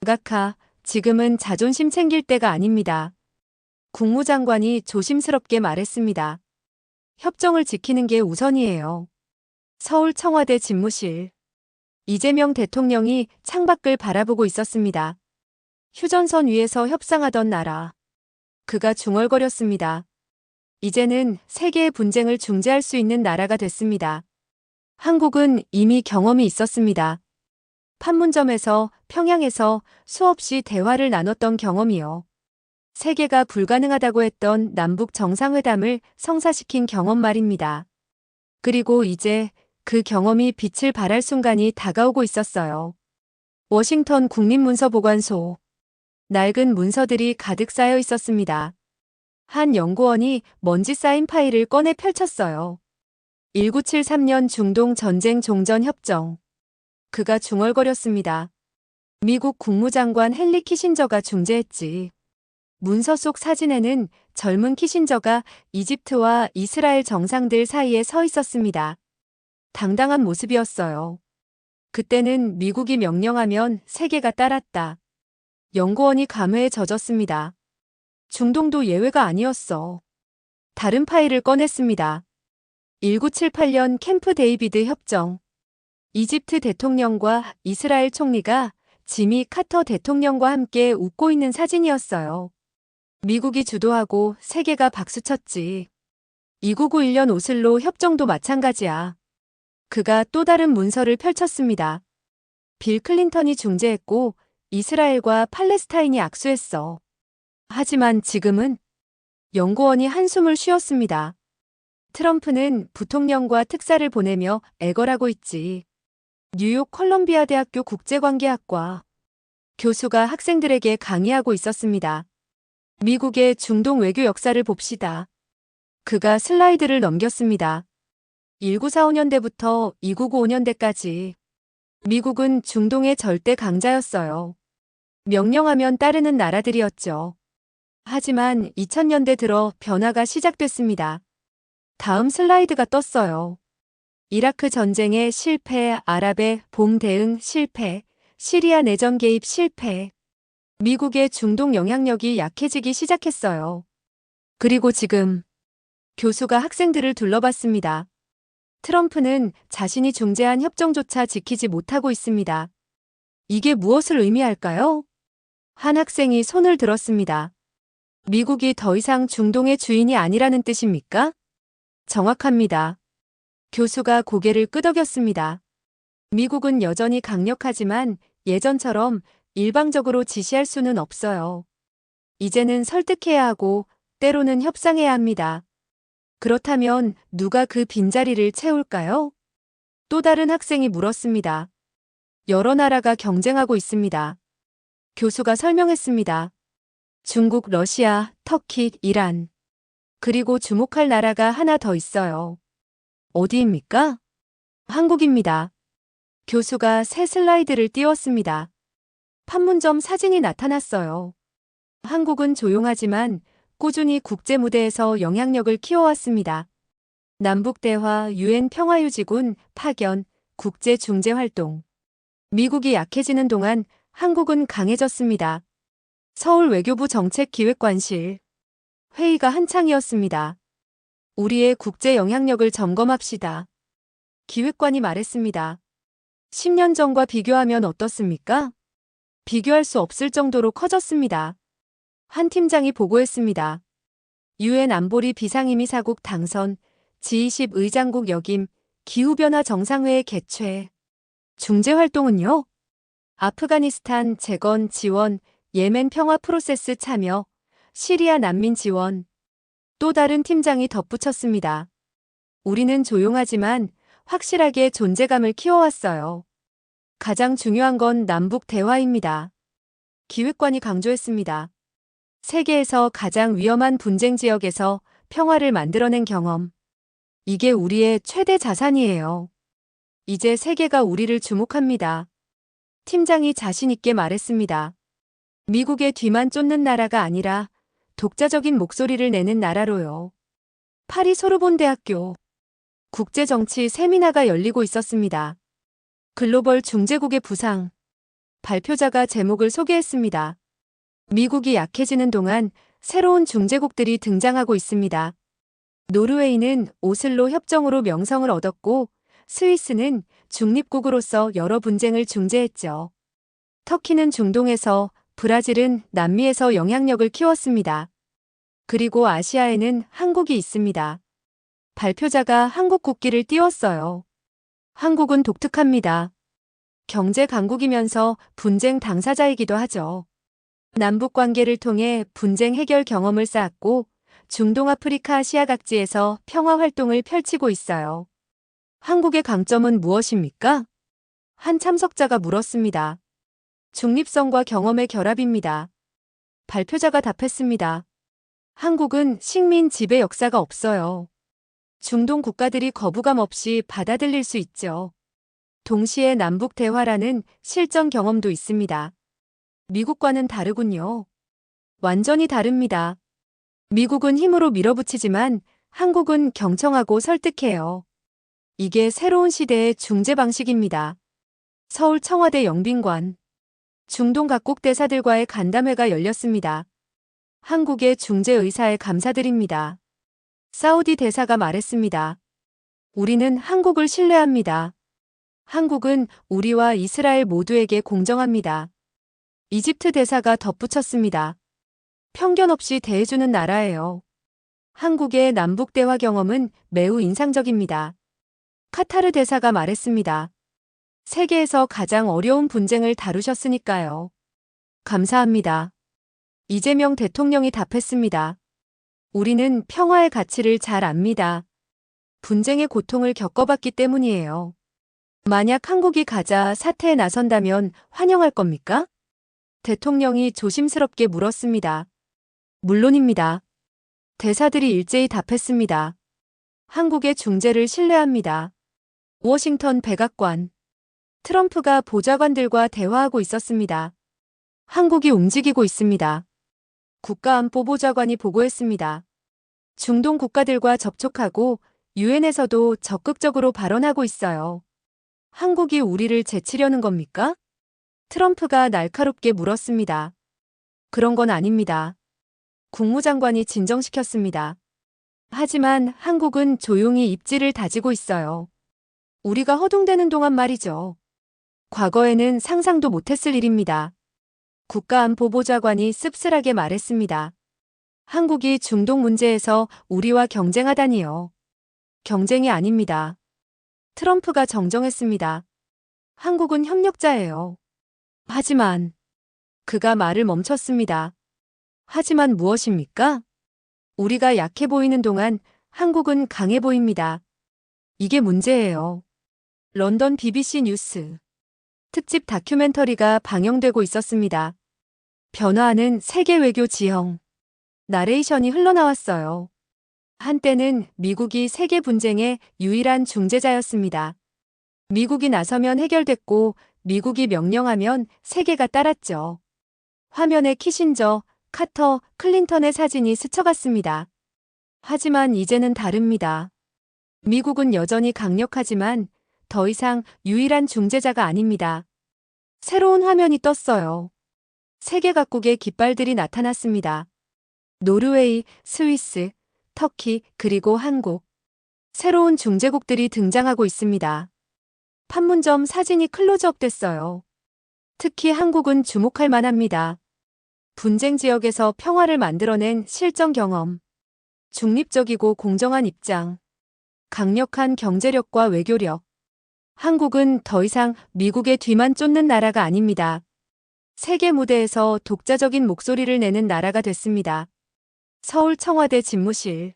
Speaker 2: 각하, 지금은 자존심 챙길 때가 아닙니다. 국무장관이 조심스럽게 말했습니다. 협정을 지키는 게 우선이에요. 서울 청와대 집무실. 이재명 대통령이 창밖을 바라보고 있었습니다. 휴전선 위에서 협상하던 나라. 그가 중얼거렸습니다. 이제는 세계의 분쟁을 중재할 수 있는 나라가 됐습니다. 한국은 이미 경험이 있었습니다. 판문점에서 평양에서 수없이 대화를 나눴던 경험이요. 세계가 불가능하다고 했던 남북 정상회담을 성사시킨 경험 말입니다. 그리고 이제 그 경험이 빛을 발할 순간이 다가오고 있었어요. 워싱턴 국립문서보관소. 낡은 문서들이 가득 쌓여 있었습니다. 한 연구원이 먼지 쌓인 파일을 꺼내 펼쳤어요. 1973년 중동 전쟁 종전 협정. 그가 중얼거렸습니다. 미국 국무장관 헨리 키신저가 중재했지. 문서 속 사진에는 젊은 키신저가 이집트와 이스라엘 정상들 사이에 서 있었습니다. 당당한 모습이었어요. 그때는 미국이 명령하면 세계가 따랐다. 연구원이 감회에 젖었습니다. 중동도 예외가 아니었어. 다른 파일을 꺼냈습니다. 1978년 캠프 데이비드 협정. 이집트 대통령과 이스라엘 총리가 지미 카터 대통령과 함께 웃고 있는 사진이었어요. 미국이 주도하고 세계가 박수쳤지. 1991년 오슬로 협정도 마찬가지야. 그가 또 다른 문서를 펼쳤습니다. 빌 클린턴이 중재했고 이스라엘과 팔레스타인이 악수했어. 하지만 지금은 연구원이 한숨을 쉬었습니다. 트럼프는 부통령과 특사를 보내며 애걸하고 있지. 뉴욕 컬럼비아 대학교 국제관계학과 교수가 학생들에게 강의하고 있었습니다. 미국의 중동 외교 역사를 봅시다. 그가 슬라이드를 넘겼습니다. 1945년대부터 2995년대까지 미국은 중동의 절대 강자였어요. 명령하면 따르는 나라들이었죠. 하지만 2000년대 들어 변화가 시작됐습니다. 다음 슬라이드가 떴어요. 이라크 전쟁의 실패, 아랍의 봄 대응 실패, 시리아 내전 개입 실패. 미국의 중동 영향력이 약해지기 시작했어요. 그리고 지금 교수가 학생들을 둘러봤습니다. 트럼프는 자신이 중재한 협정조차 지키지 못하고 있습니다. 이게 무엇을 의미할까요? 한 학생이 손을 들었습니다. 미국이 더 이상 중동의 주인이 아니라는 뜻입니까? 정확합니다. 교수가 고개를 끄덕였습니다. 미국은 여전히 강력하지만 예전처럼 일방적으로 지시할 수는 없어요. 이제는 설득해야 하고 때로는 협상해야 합니다. 그렇다면 누가 그 빈자리를 채울까요? 또 다른 학생이 물었습니다. 여러 나라가 경쟁하고 있습니다. 교수가 설명했습니다. 중국, 러시아, 터키, 이란. 그리고 주목할 나라가 하나 더 있어요. 어디입니까? 한국입니다. 교수가 새 슬라이드를 띄웠습니다. 판문점 사진이 나타났어요. 한국은 조용하지만 꾸준히 국제 무대에서 영향력을 키워왔습니다. 남북대화, 유엔 평화유지군 파견, 국제 중재 활동. 미국이 약해지는 동안 한국은 강해졌습니다. 서울 외교부 정책기획관실. 회의가 한창이었습니다. 우리의 국제 영향력을 점검합시다. 기획관이 말했습니다. 10년 전과 비교하면 어떻습니까? 비교할 수 없을 정도로 커졌습니다. 한 팀장이 보고했습니다. 유엔 안보리 비상임의사국 당선, G20 의장국 역임, 기후변화 정상회의 개최. 중재활동은요? 아프가니스탄 재건 지원, 예멘 평화 프로세스 참여, 시리아 난민 지원. 또 다른 팀장이 덧붙였습니다. 우리는 조용하지만 확실하게 존재감을 키워왔어요. 가장 중요한 건 남북 대화입니다. 기획관이 강조했습니다. 세계에서 가장 위험한 분쟁 지역에서 평화를 만들어낸 경험. 이게 우리의 최대 자산이에요. 이제 세계가 우리를 주목합니다. 팀장이 자신 있게 말했습니다. 미국의 뒤만 쫓는 나라가 아니라 독자적인 목소리를 내는 나라로요. 파리 소르본 대학교 국제정치 세미나가 열리고 있었습니다. 글로벌 중재국의 부상. 발표자가 제목을 소개했습니다. 미국이 약해지는 동안 새로운 중재국들이 등장하고 있습니다. 노르웨이는 오슬로 협정으로 명성을 얻었고 스위스는 중립국으로서 여러 분쟁을 중재했죠. 터키는 중동에서, 브라질은 남미에서 영향력을 키웠습니다. 그리고 아시아에는 한국이 있습니다. 발표자가 한국 국기를 띄웠어요. 한국은 독특합니다. 경제 강국이면서 분쟁 당사자이기도 하죠. 남북 관계를 통해 분쟁 해결 경험을 쌓았고 중동 아프리카 아시아 각지에서 평화 활동을 펼치고 있어요. 한국의 강점은 무엇입니까? 한 참석자가 물었습니다. 중립성과 경험의 결합입니다. 발표자가 답했습니다. 한국은 식민 지배 역사가 없어요. 중동 국가들이 거부감 없이 받아들일 수 있죠. 동시에 남북 대화라는 실전 경험도 있습니다. 미국과는 다르군요. 완전히 다릅니다. 미국은 힘으로 밀어붙이지만 한국은 경청하고 설득해요. 이게 새로운 시대의 중재 방식입니다. 서울 청와대 영빈관. 중동 각국 대사들과의 간담회가 열렸습니다. 한국의 중재 의사에 감사드립니다. 사우디 대사가 말했습니다. 우리는 한국을 신뢰합니다. 한국은 우리와 이스라엘 모두에게 공정합니다. 이집트 대사가 덧붙였습니다. 편견 없이 대해주는 나라예요. 한국의 남북 대화 경험은 매우 인상적입니다. 카타르 대사가 말했습니다. 세계에서 가장 어려운 분쟁을 다루셨으니까요. 감사합니다. 이재명 대통령이 답했습니다. 우리는 평화의 가치를 잘 압니다. 분쟁의 고통을 겪어봤기 때문이에요. 만약 한국이 가자 사태에 나선다면 환영할 겁니까? 대통령이 조심스럽게 물었습니다. 물론입니다. 대사들이 일제히 답했습니다. 한국의 중재를 신뢰합니다. 워싱턴 백악관. 트럼프가 보좌관들과 대화하고 있었습니다. 한국이 움직이고 있습니다. 국가안보보좌관이 보고했습니다. 중동 국가들과 접촉하고 유엔에서도 적극적으로 발언하고 있어요. 한국이 우리를 제치려는 겁니까? 트럼프가 날카롭게 물었습니다. 그런 건 아닙니다. 국무장관이 진정시켰습니다. 하지만 한국은 조용히 입지를 다지고 있어요. 우리가 허둥대는 동안 말이죠. 과거에는 상상도 못했을 일입니다. 국가안보보좌관이 씁쓸하게 말했습니다. 한국이 중동 문제에서 우리와 경쟁하다니요. 경쟁이 아닙니다. 트럼프가 정정했습니다. 한국은 협력자예요. 하지만 그가 말을 멈췄습니다. 하지만 무엇입니까? 우리가 약해 보이는 동안 한국은 강해 보입니다. 이게 문제예요. 런던 BBC 뉴스 특집 다큐멘터리가 방영되고 있었습니다. 변화하는 세계 외교 지형. 나레이션이 흘러나왔어요. 한때는 미국이 세계 분쟁의 유일한 중재자였습니다. 미국이 나서면 해결됐고 미국이 명령하면 세계가 따랐죠. 화면에 키신저, 카터, 클린턴의 사진이 스쳐갔습니다. 하지만 이제는 다릅니다. 미국은 여전히 강력하지만 더 이상 유일한 중재자가 아닙니다. 새로운 화면이 떴어요. 세계 각국의 깃발들이 나타났습니다. 노르웨이, 스위스, 터키, 그리고 한국. 새로운 중재국들이 등장하고 있습니다. 판문점 사진이 클로즈업 됐어요. 특히 한국은 주목할 만합니다. 분쟁 지역에서 평화를 만들어낸 실전 경험. 중립적이고 공정한 입장. 강력한 경제력과 외교력. 한국은 더 이상 미국의 뒤만 쫓는 나라가 아닙니다. 세계 무대에서 독자적인 목소리를 내는 나라가 됐습니다. 서울 청와대 집무실.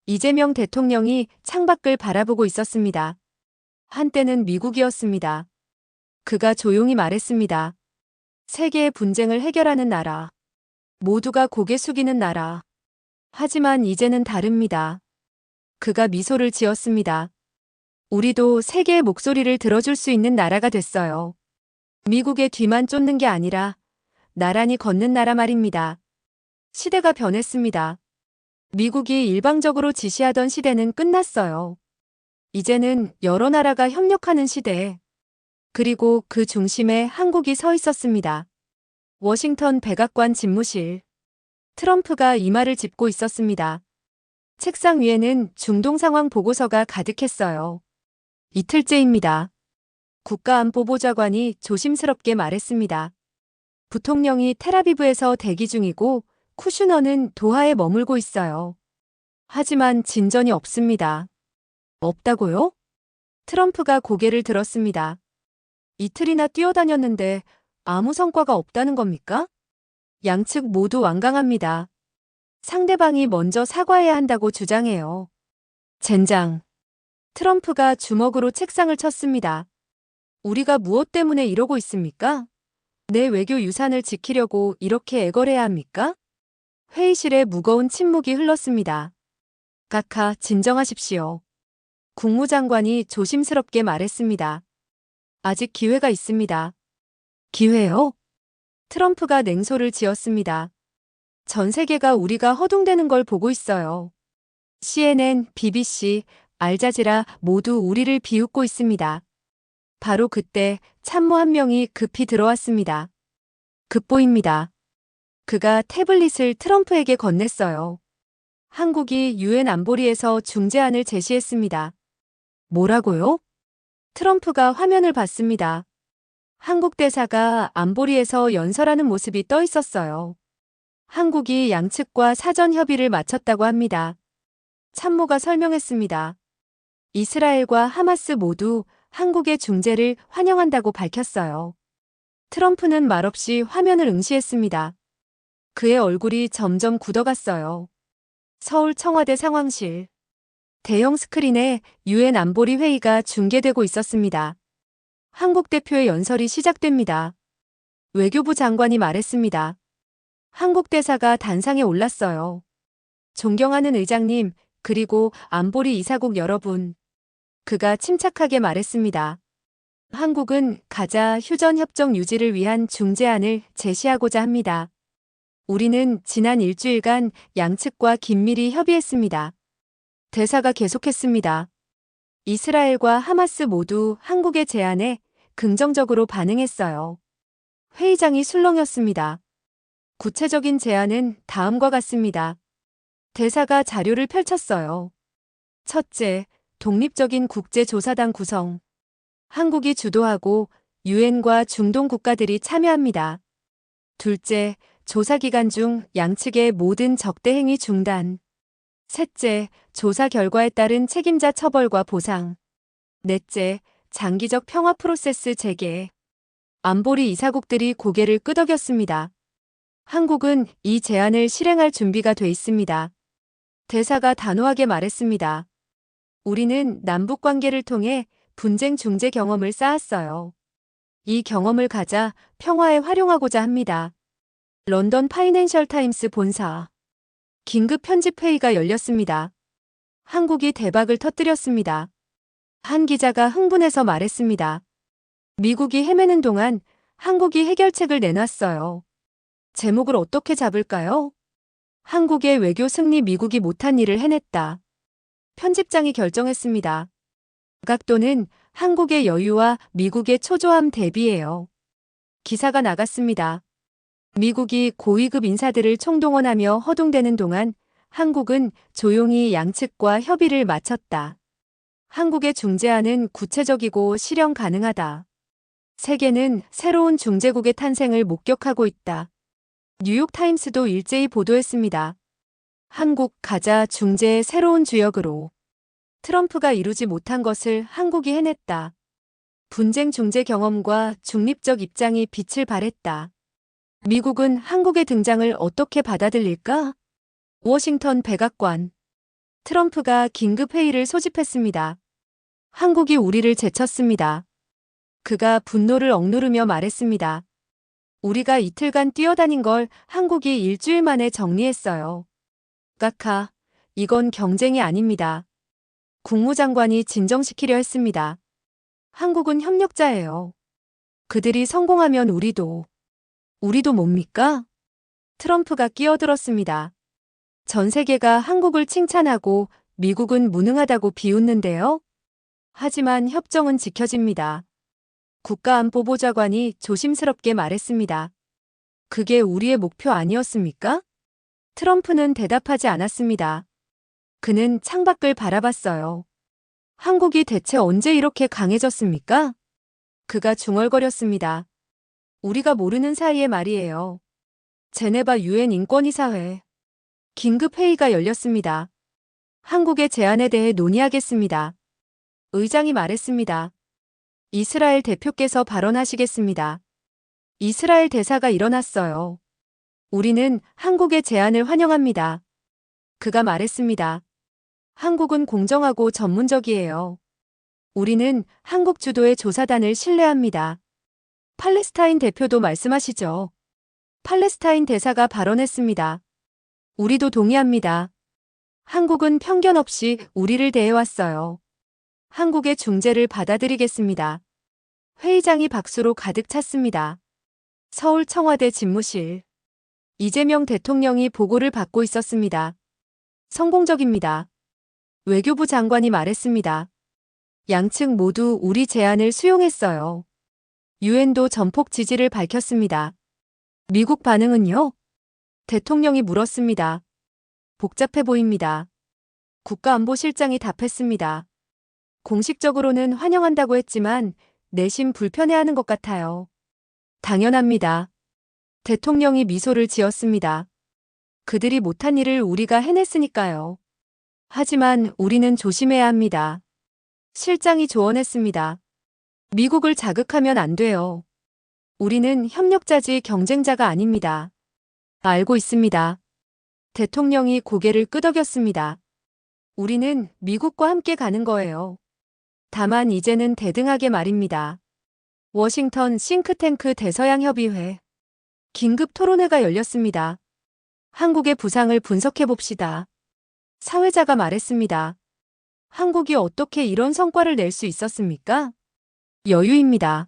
Speaker 2: 이재명 대통령이 창밖을 바라보고 있었습니다. 한때는 미국이었습니다. 그가 조용히 말했습니다. 세계의 분쟁을 해결하는 나라. 모두가 고개 숙이는 나라. 하지만 이제는 다릅니다. 그가 미소를 지었습니다. 우리도 세계의 목소리를 들어줄 수 있는 나라가 됐어요. 미국의 뒤만 쫓는 게 아니라 나란히 걷는 나라 말입니다. 시대가 변했습니다. 미국이 일방적으로 지시하던 시대는 끝났어요. 이제는 여러 나라가 협력하는 시대. 그리고 그 중심에 한국이 서 있었습니다. 워싱턴 백악관 집무실. 트럼프가 이마를 짚고 있었습니다. 책상 위에는 중동 상황 보고서가 가득했어요. 이틀째입니다. 국가안보보좌관이 조심스럽게 말했습니다. 부통령이 텔아비브에서 대기 중이고 쿠슈너는 도하에 머물고 있어요. 하지만 진전이 없습니다. 없다고요? 트럼프가 고개를 들었습니다. 이틀이나 뛰어다녔는데 아무 성과가 없다는 겁니까? 양측 모두 완강합니다. 상대방이 먼저 사과해야 한다고 주장해요. 젠장. 트럼프가 주먹으로 책상을 쳤습니다. 우리가 무엇 때문에 이러고 있습니까? 내 외교 유산을 지키려고 이렇게 애걸해야 합니까? 회의실에 무거운 침묵이 흘렀습니다. 각하, 진정하십시오. 국무장관이 조심스럽게 말했습니다. 아직 기회가 있습니다. 기회요? 트럼프가 냉소를 지었습니다. 전 세계가 우리가 허둥대는 걸 보고 있어요. CNN, BBC, 알자지라 모두 우리를 비웃고 있습니다. 바로 그때 참모 한 명이 급히 들어왔습니다. 급보입니다. 그가 태블릿을 트럼프에게 건넸어요. 한국이 유엔 안보리에서 중재안을 제시했습니다. 뭐라고요? 트럼프가 화면을 봤습니다. 한국 대사가 안보리에서 연설하는 모습이 떠 있었어요. 한국이 양측과 사전 협의를 마쳤다고 합니다. 참모가 설명했습니다. 이스라엘과 하마스 모두 한국의 중재를 환영한다고 밝혔어요. 트럼프는 말없이 화면을 응시했습니다. 그의 얼굴이 점점 굳어갔어요. 서울 청와대 상황실. 대형 스크린에 유엔 안보리 회의가 중계되고 있었습니다. 한국 대표의 연설이 시작됩니다. 외교부 장관이 말했습니다. 한국 대사가 단상에 올랐어요. 존경하는 의장님, 그리고 안보리 이사국 여러분. 그가 침착하게 말했습니다. 한국은 가자 휴전 협정 유지를 위한 중재안을 제시하고자 합니다. 우리는 지난 일주일간 양측과 긴밀히 협의했습니다. 대사가 계속했습니다. 이스라엘과 하마스 모두 한국의 제안에 긍정적으로 반응했어요. 회의장이 술렁였습니다. 구체적인 제안은 다음과 같습니다. 대사가 자료를 펼쳤어요. 첫째, 독립적인 국제조사단 구성. 한국이 주도하고 유엔과 중동 국가들이 참여합니다. 둘째, 조사 기간 중 양측의 모든 적대 행위 중단. 셋째, 조사 결과에 따른 책임자 처벌과 보상. 넷째, 장기적 평화 프로세스 재개. 안보리 이사국들이 고개를 끄덕였습니다. 한국은 이 제안을 실행할 준비가 돼 있습니다. 대사가 단호하게 말했습니다. 우리는 남북 관계를 통해 분쟁 중재 경험을 쌓았어요. 이 경험을 가자 평화에 활용하고자 합니다. 런던 파이낸셜 타임스 본사. 긴급 편집회의가 열렸습니다. 한국이 대박을 터뜨렸습니다. 한 기자가 흥분해서 말했습니다. 미국이 헤매는 동안 한국이 해결책을 내놨어요. 제목을 어떻게 잡을까요? 한국의 외교 승리, 미국이 못한 일을 해냈다. 편집장이 결정했습니다. 각도는 한국의 여유와 미국의 초조함 대비예요. 기사가 나갔습니다. 미국이 고위급 인사들을 총동원하며 허둥대는 동안 한국은 조용히 양측과 협의를 마쳤다. 한국의 중재안은 구체적이고 실현 가능하다. 세계는 새로운 중재국의 탄생을 목격하고 있다. 뉴욕타임스도 일제히 보도했습니다. 한국 가자 중재의 새로운 주역으로. 트럼프가 이루지 못한 것을 한국이 해냈다. 분쟁 중재 경험과 중립적 입장이 빛을 발했다. 미국은 한국의 등장을 어떻게 받아들일까? 워싱턴 백악관. 트럼프가 긴급 회의를 소집했습니다. 한국이 우리를 제쳤습니다. 그가 분노를 억누르며 말했습니다. 우리가 이틀간 뛰어다닌 걸 한국이 일주일 만에 정리했어요. 각하, 이건 경쟁이 아닙니다. 국무장관이 진정시키려 했습니다. 한국은 협력자예요. 그들이 성공하면 우리도 뭡니까? 트럼프가 끼어들었습니다. 전 세계가 한국을 칭찬하고 미국은 무능하다고 비웃는데요. 하지만 협정은 지켜집니다. 국가안보보좌관이 조심스럽게 말했습니다. 그게 우리의 목표 아니었습니까? 트럼프는 대답하지 않았습니다. 그는 창밖을 바라봤어요. 한국이 대체 언제 이렇게 강해졌습니까? 그가 중얼거렸습니다. 우리가 모르는 사이에 말이에요. 제네바 유엔 인권이사회. 긴급 회의가 열렸습니다. 한국의 제안에 대해 논의하겠습니다. 의장이 말했습니다. 이스라엘 대표께서 발언하시겠습니다. 이스라엘 대사가 일어났어요. 우리는 한국의 제안을 환영합니다. 그가 말했습니다. 한국은 공정하고 전문적이에요. 우리는 한국 주도의 조사단을 신뢰합니다. 팔레스타인 대표도 말씀하시죠. 팔레스타인 대사가 발언했습니다. 우리도 동의합니다. 한국은 편견 없이 우리를 대해왔어요. 한국의 중재를 받아들이겠습니다. 회의장이 박수로 가득 찼습니다. 서울 청와대 집무실. 이재명 대통령이 보고를 받고 있었습니다. 성공적입니다. 외교부 장관이 말했습니다. 양측 모두 우리 제안을 수용했어요. 유엔도 전폭 지지를 밝혔습니다. 미국 반응은요? 대통령이 물었습니다. 복잡해 보입니다. 국가안보실장이 답했습니다. 공식적으로는 환영한다고 했지만 내심 불편해하는 것 같아요. 당연합니다. 대통령이 미소를 지었습니다. 그들이 못한 일을 우리가 해냈으니까요. 하지만 우리는 조심해야 합니다. 실장이 조언했습니다. 미국을 자극하면 안 돼요. 우리는 협력자지 경쟁자가 아닙니다. 알고 있습니다. 대통령이 고개를 끄덕였습니다. 우리는 미국과 함께 가는 거예요. 다만 이제는 대등하게 말입니다. 워싱턴 싱크탱크 대서양 협의회. 긴급 토론회가 열렸습니다. 한국의 부상을 분석해 봅시다. 사회자가 말했습니다. 한국이 어떻게 이런 성과를 낼 수 있었습니까? 여유입니다.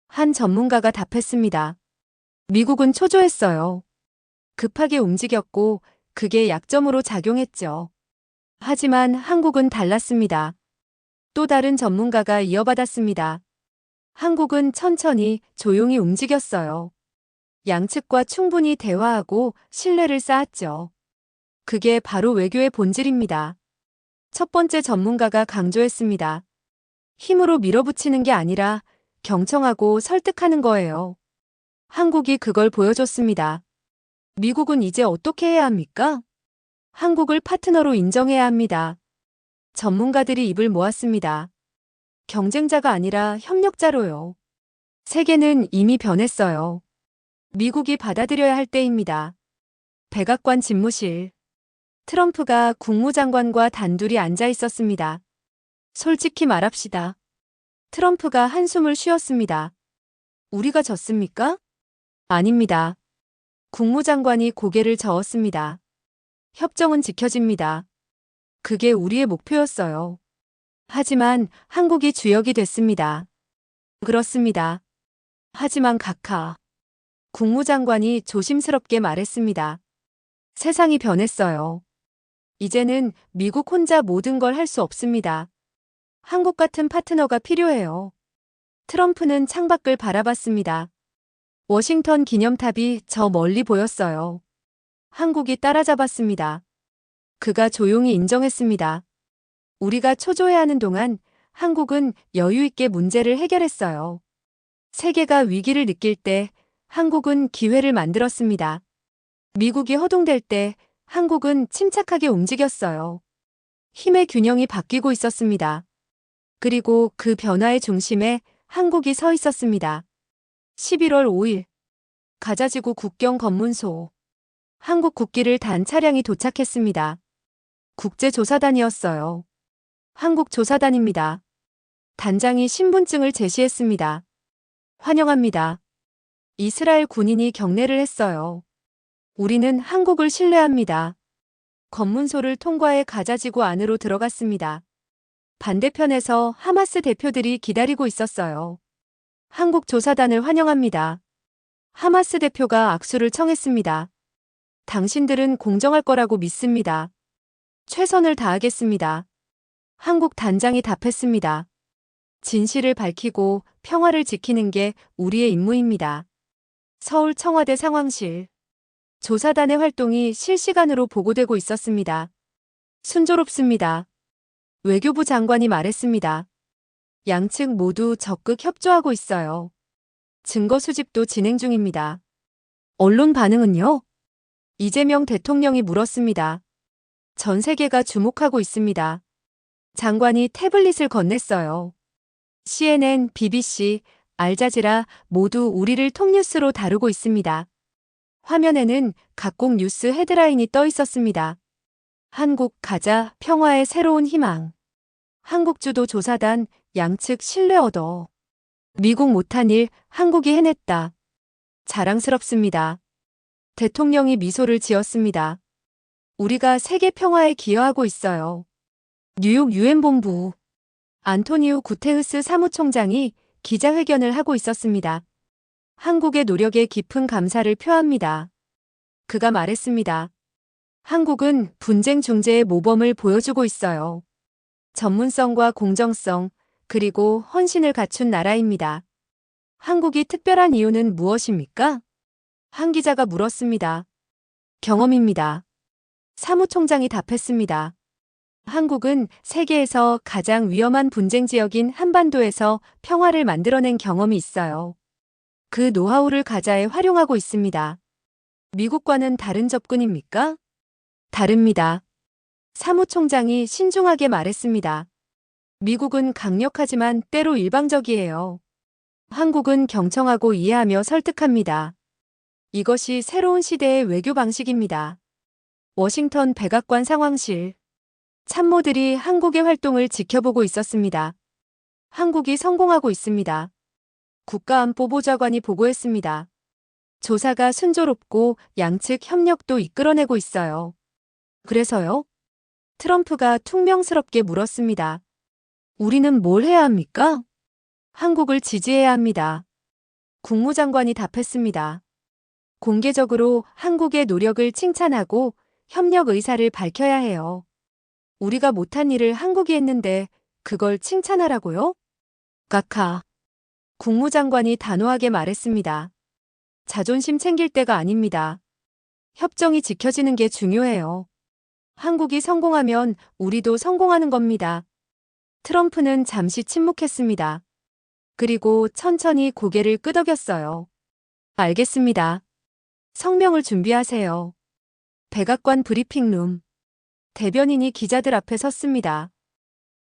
Speaker 2: 한 전문가가 답했습니다. 미국은 초조했어요. 급하게 움직였고 그게 약점으로 작용했죠. 하지만 한국은 달랐습니다. 또 다른 전문가가 이어받았습니다. 한국은 천천히 조용히 움직였어요. 양측과 충분히 대화하고 신뢰를 쌓았죠. 그게 바로 외교의 본질입니다. 첫 번째 전문가가 강조했습니다. 힘으로 밀어붙이는 게 아니라 경청하고 설득하는 거예요. 한국이 그걸 보여줬습니다. 미국은 이제 어떻게 해야 합니까? 한국을 파트너로 인정해야 합니다. 전문가들이 입을 모았습니다. 경쟁자가 아니라 협력자로요. 세계는 이미 변했어요. 미국이 받아들여야 할 때입니다. 백악관 집무실. 트럼프가 국무장관과 단둘이 앉아 있었습니다. 솔직히 말합시다. 트럼프가 한숨을 쉬었습니다. 우리가 졌습니까? 아닙니다. 국무장관이 고개를 저었습니다. 협정은 지켜집니다. 그게 우리의 목표였어요. 하지만 한국이 주역이 됐습니다. 그렇습니다. 하지만 각하. 국무장관이 조심스럽게 말했습니다. 세상이 변했어요. 이제는 미국 혼자 모든 걸 할 수 없습니다. 한국 같은 파트너가 필요해요. 트럼프는 창밖을 바라봤습니다. 워싱턴 기념탑이 저 멀리 보였어요. 한국이 따라잡았습니다. 그가 조용히 인정했습니다. 우리가 초조해하는 동안 한국은 여유 있게 문제를 해결했어요. 세계가 위기를 느낄 때 한국은 기회를 만들었습니다. 미국이 허둥댈 때 한국은 침착하게 움직였어요. 힘의 균형이 바뀌고 있었습니다. 그리고 그 변화의 중심에 한국이 서 있었습니다. 11월 5일 가자지구 국경 검문소. 한국 국기를 단 차량이 도착했습니다. 국제조사단이었어요. 한국 조사단입니다. 단장이 신분증을 제시했습니다. 환영합니다. 이스라엘 군인이 경례를 했어요. 우리는 한국을 신뢰합니다. 검문소를 통과해 가자지구 안으로 들어갔습니다. 반대편에서 하마스 대표들이 기다리고 있었어요. 한국 조사단을 환영합니다. 하마스 대표가 악수를 청했습니다. 당신들은 공정할 거라고 믿습니다. 최선을 다하겠습니다. 한국 단장이 답했습니다. 진실을 밝히고 평화를 지키는 게 우리의 임무입니다. 서울 청와대 상황실. 조사단의 활동이 실시간으로 보고되고 있었습니다. 순조롭습니다. 외교부 장관이 말했습니다. 양측 모두 적극 협조하고 있어요. 증거 수집도 진행 중입니다. 언론 반응은요? 이재명 대통령이 물었습니다. 전 세계가 주목하고 있습니다. 장관이 태블릿을 건넸어요. CNN, BBC, 알자지라 모두 우리를 톱뉴스로 다루고 있습니다. 화면에는 각국 뉴스 헤드라인이 떠 있었습니다. 한국 가자 평화의 새로운 희망. 한국 주도 조사단 양측 신뢰 얻어. 미국 못한 일 한국이 해냈다. 자랑스럽습니다. 대통령이 미소를 지었습니다. 우리가 세계 평화에 기여하고 있어요. 뉴욕 유엔본부 안토니우 구테흐스 사무총장이 기자회견을 하고 있었습니다. 한국의 노력에 깊은 감사를 표합니다. 그가 말했습니다. 한국은 분쟁 중재의 모범을 보여주고 있어요. 전문성과 공정성, 그리고 헌신을 갖춘 나라입니다. 한국이 특별한 이유는 무엇입니까? 한 기자가 물었습니다. 경험입니다. 사무총장이 답했습니다. 한국은 세계에서 가장 위험한 분쟁 지역인 한반도에서 평화를 만들어낸 경험이 있어요. 그 노하우를 가자에 활용하고 있습니다. 미국과는 다른 접근입니까? 다릅니다. 사무총장이 신중하게 말했습니다. 미국은 강력하지만 때로 일방적이에요. 한국은 경청하고 이해하며 설득합니다. 이것이 새로운 시대의 외교 방식입니다. 워싱턴 백악관 상황실. 참모들이 한국의 활동을 지켜보고 있었습니다. 한국이 성공하고 있습니다. 국가안보보좌관이 보고했습니다. 조사가 순조롭고 양측 협력도 이끌어내고 있어요. 그래서요? 트럼프가 퉁명스럽게 물었습니다. 우리는 뭘 해야 합니까? 한국을 지지해야 합니다. 국무장관이 답했습니다. 공개적으로 한국의 노력을 칭찬하고 협력 의사를 밝혀야 해요. 우리가 못한 일을 한국이 했는데 그걸 칭찬하라고요? 각하. 국무장관이 단호하게 말했습니다. 자존심 챙길 때가 아닙니다. 협정이 지켜지는 게 중요해요. 한국이 성공하면 우리도 성공하는 겁니다. 트럼프는 잠시 침묵했습니다. 그리고 천천히 고개를 끄덕였어요. 알겠습니다. 성명을 준비하세요. 백악관 브리핑룸. 대변인이 기자들 앞에 섰습니다.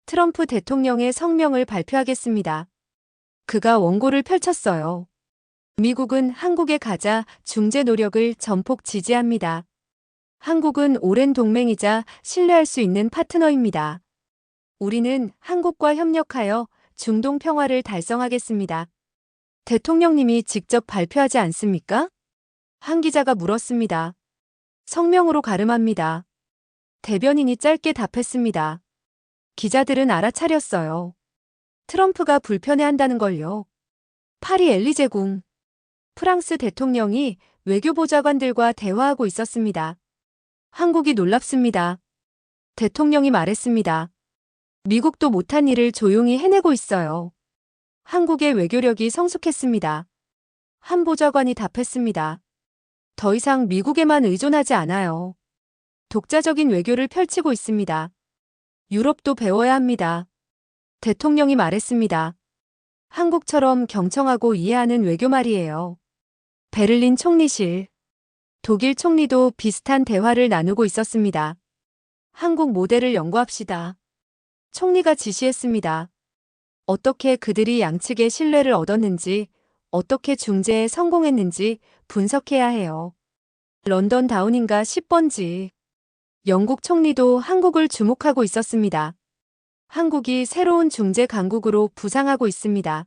Speaker 2: 트럼프 대통령의 성명을 발표하겠습니다. 그가 원고를 펼쳤어요. 미국은 한국의 가자 중재 노력을 전폭 지지합니다. 한국은 오랜 동맹이자 신뢰할 수 있는 파트너입니다. 우리는 한국과 협력하여 중동 평화를 달성하겠습니다. 대통령님이 직접 발표하지 않습니까? 한 기자가 물었습니다. 성명으로 가름합니다. 대변인이 짧게 답했습니다. 기자들은 알아차렸어요. 트럼프가 불편해한다는 걸요. 파리 엘리제궁. 프랑스 대통령이 외교보좌관들과 대화하고 있었습니다. 한국이 놀랍습니다. 대통령이 말했습니다. 미국도 못한 일을 조용히 해내고 있어요. 한국의 외교력이 성숙했습니다. 한 보좌관이 답했습니다. 더 이상 미국에만 의존하지 않아요. 독자적인 외교를 펼치고 있습니다. 유럽도 배워야 합니다. 대통령이 말했습니다. 한국처럼 경청하고 이해하는 외교 말이에요. 베를린 총리실. 독일 총리도 비슷한 대화를 나누고 있었습니다. 한국 모델을 연구합시다. 총리가 지시했습니다. 어떻게 그들이 양측의 신뢰를 얻었는지, 어떻게 중재에 성공했는지 분석해야 해요. 런던 다우닝가 10번지. 영국 총리도 한국을 주목하고 있었습니다. 한국이 새로운 중재 강국으로 부상하고 있습니다.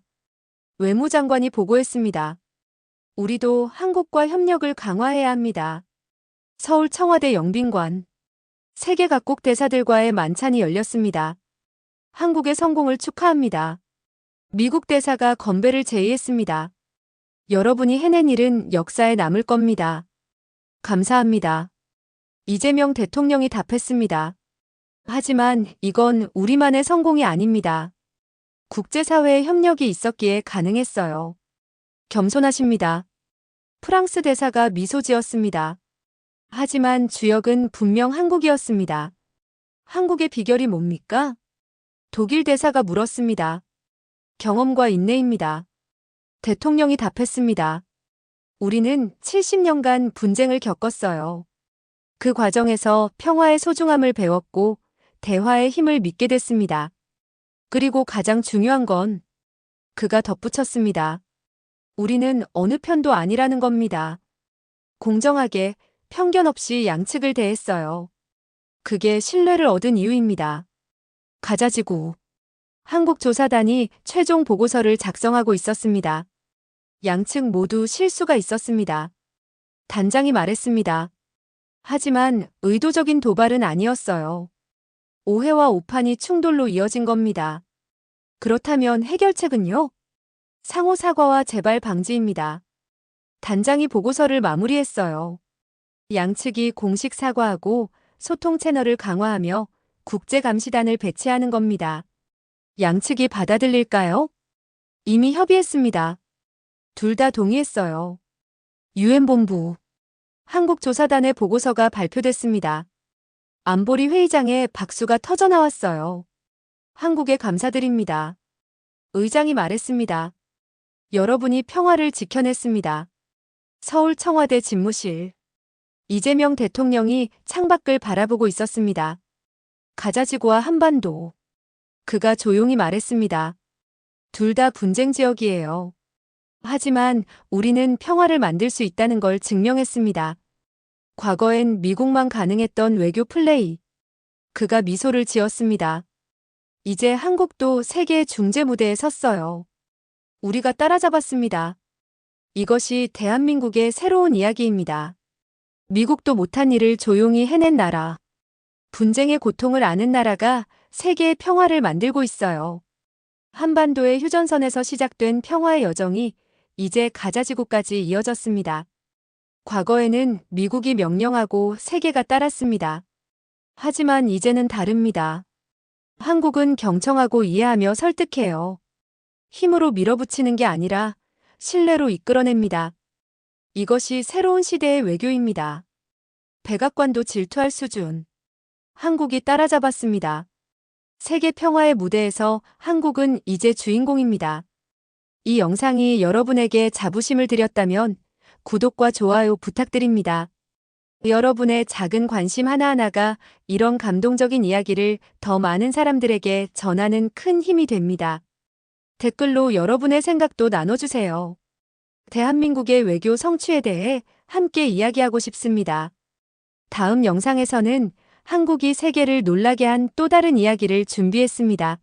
Speaker 2: 외무장관이 보고했습니다. 우리도 한국과 협력을 강화해야 합니다. 서울 청와대 영빈관. 세계 각국 대사들과의 만찬이 열렸습니다. 한국의 성공을 축하합니다. 미국 대사가 건배를 제의했습니다. 여러분이 해낸 일은 역사에 남을 겁니다. 감사합니다. 이재명 대통령이 답했습니다. 하지만 이건 우리만의 성공이 아닙니다. 국제사회의 협력이 있었기에 가능했어요. 겸손하십니다. 프랑스 대사가 미소 지었습니다. 하지만 주역은 분명 한국이었습니다. 한국의 비결이 뭡니까? 독일 대사가 물었습니다. 경험과 인내입니다. 대통령이 답했습니다. 우리는 70년간 분쟁을 겪었어요. 그 과정에서 평화의 소중함을 배웠고 대화의 힘을 믿게 됐습니다. 그리고 가장 중요한 건 그가 덧붙였습니다. 우리는 어느 편도 아니라는 겁니다. 공정하게 편견 없이 양측을 대했어요. 그게 신뢰를 얻은 이유입니다. 가자지구. 한국조사단이 최종 보고서를 작성하고 있었습니다. 양측 모두 실수가 있었습니다. 단장이 말했습니다. 하지만 의도적인 도발은 아니었어요. 오해와 오판이 충돌로 이어진 겁니다. 그렇다면 해결책은요? 상호 사과와 재발 방지입니다. 단장이 보고서를 마무리했어요. 양측이 공식 사과하고 소통 채널을 강화하며 국제감시단을 배치하는 겁니다. 양측이 받아들일까요? 이미 협의했습니다. 둘 다 동의했어요. 유엔본부. 한국조사단의 보고서가 발표됐습니다. 안보리 회의장에 박수가 터져나왔어요. 한국에 감사드립니다. 의장이 말했습니다. 여러분이 평화를 지켜냈습니다. 서울 청와대 집무실. 이재명 대통령이 창밖을 바라보고 있었습니다. 가자지구와 한반도. 그가 조용히 말했습니다. 둘 다 분쟁 지역이에요. 하지만 우리는 평화를 만들 수 있다는 걸 증명했습니다. 과거엔 미국만 가능했던 외교 플레이. 그가 미소를 지었습니다. 이제 한국도 세계 중재 무대에 섰어요. 우리가 따라잡았습니다. 이것이 대한민국의 새로운 이야기입니다. 미국도 못한 일을 조용히 해낸 나라. 분쟁의 고통을 아는 나라가 세계의 평화를 만들고 있어요. 한반도의 휴전선에서 시작된 평화의 여정이 이제 가자지구까지 이어졌습니다. 과거에는 미국이 명령하고 세계가 따랐습니다. 하지만 이제는 다릅니다. 한국은 경청하고 이해하며 설득해요. 힘으로 밀어붙이는 게 아니라 신뢰로 이끌어냅니다. 이것이 새로운 시대의 외교입니다. 백악관도 질투할 수준. 한국이 따라잡았습니다. 세계 평화의 무대에서 한국은 이제 주인공입니다. 이 영상이 여러분에게 자부심을 드렸다면 구독과 좋아요 부탁드립니다. 여러분의 작은 관심 하나하나가 이런 감동적인 이야기를 더 많은 사람들에게 전하는 큰 힘이 됩니다. 댓글로 여러분의 생각도 나눠주세요. 대한민국의 외교 성취에 대해 함께 이야기하고 싶습니다. 다음 영상에서는 한국이 세계를 놀라게 한 또 다른 이야기를 준비했습니다.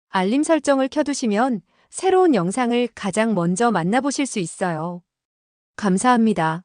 Speaker 2: 알림 설정을 켜두시면 새로운 영상을 가장 먼저 만나보실 수 있어요. 감사합니다.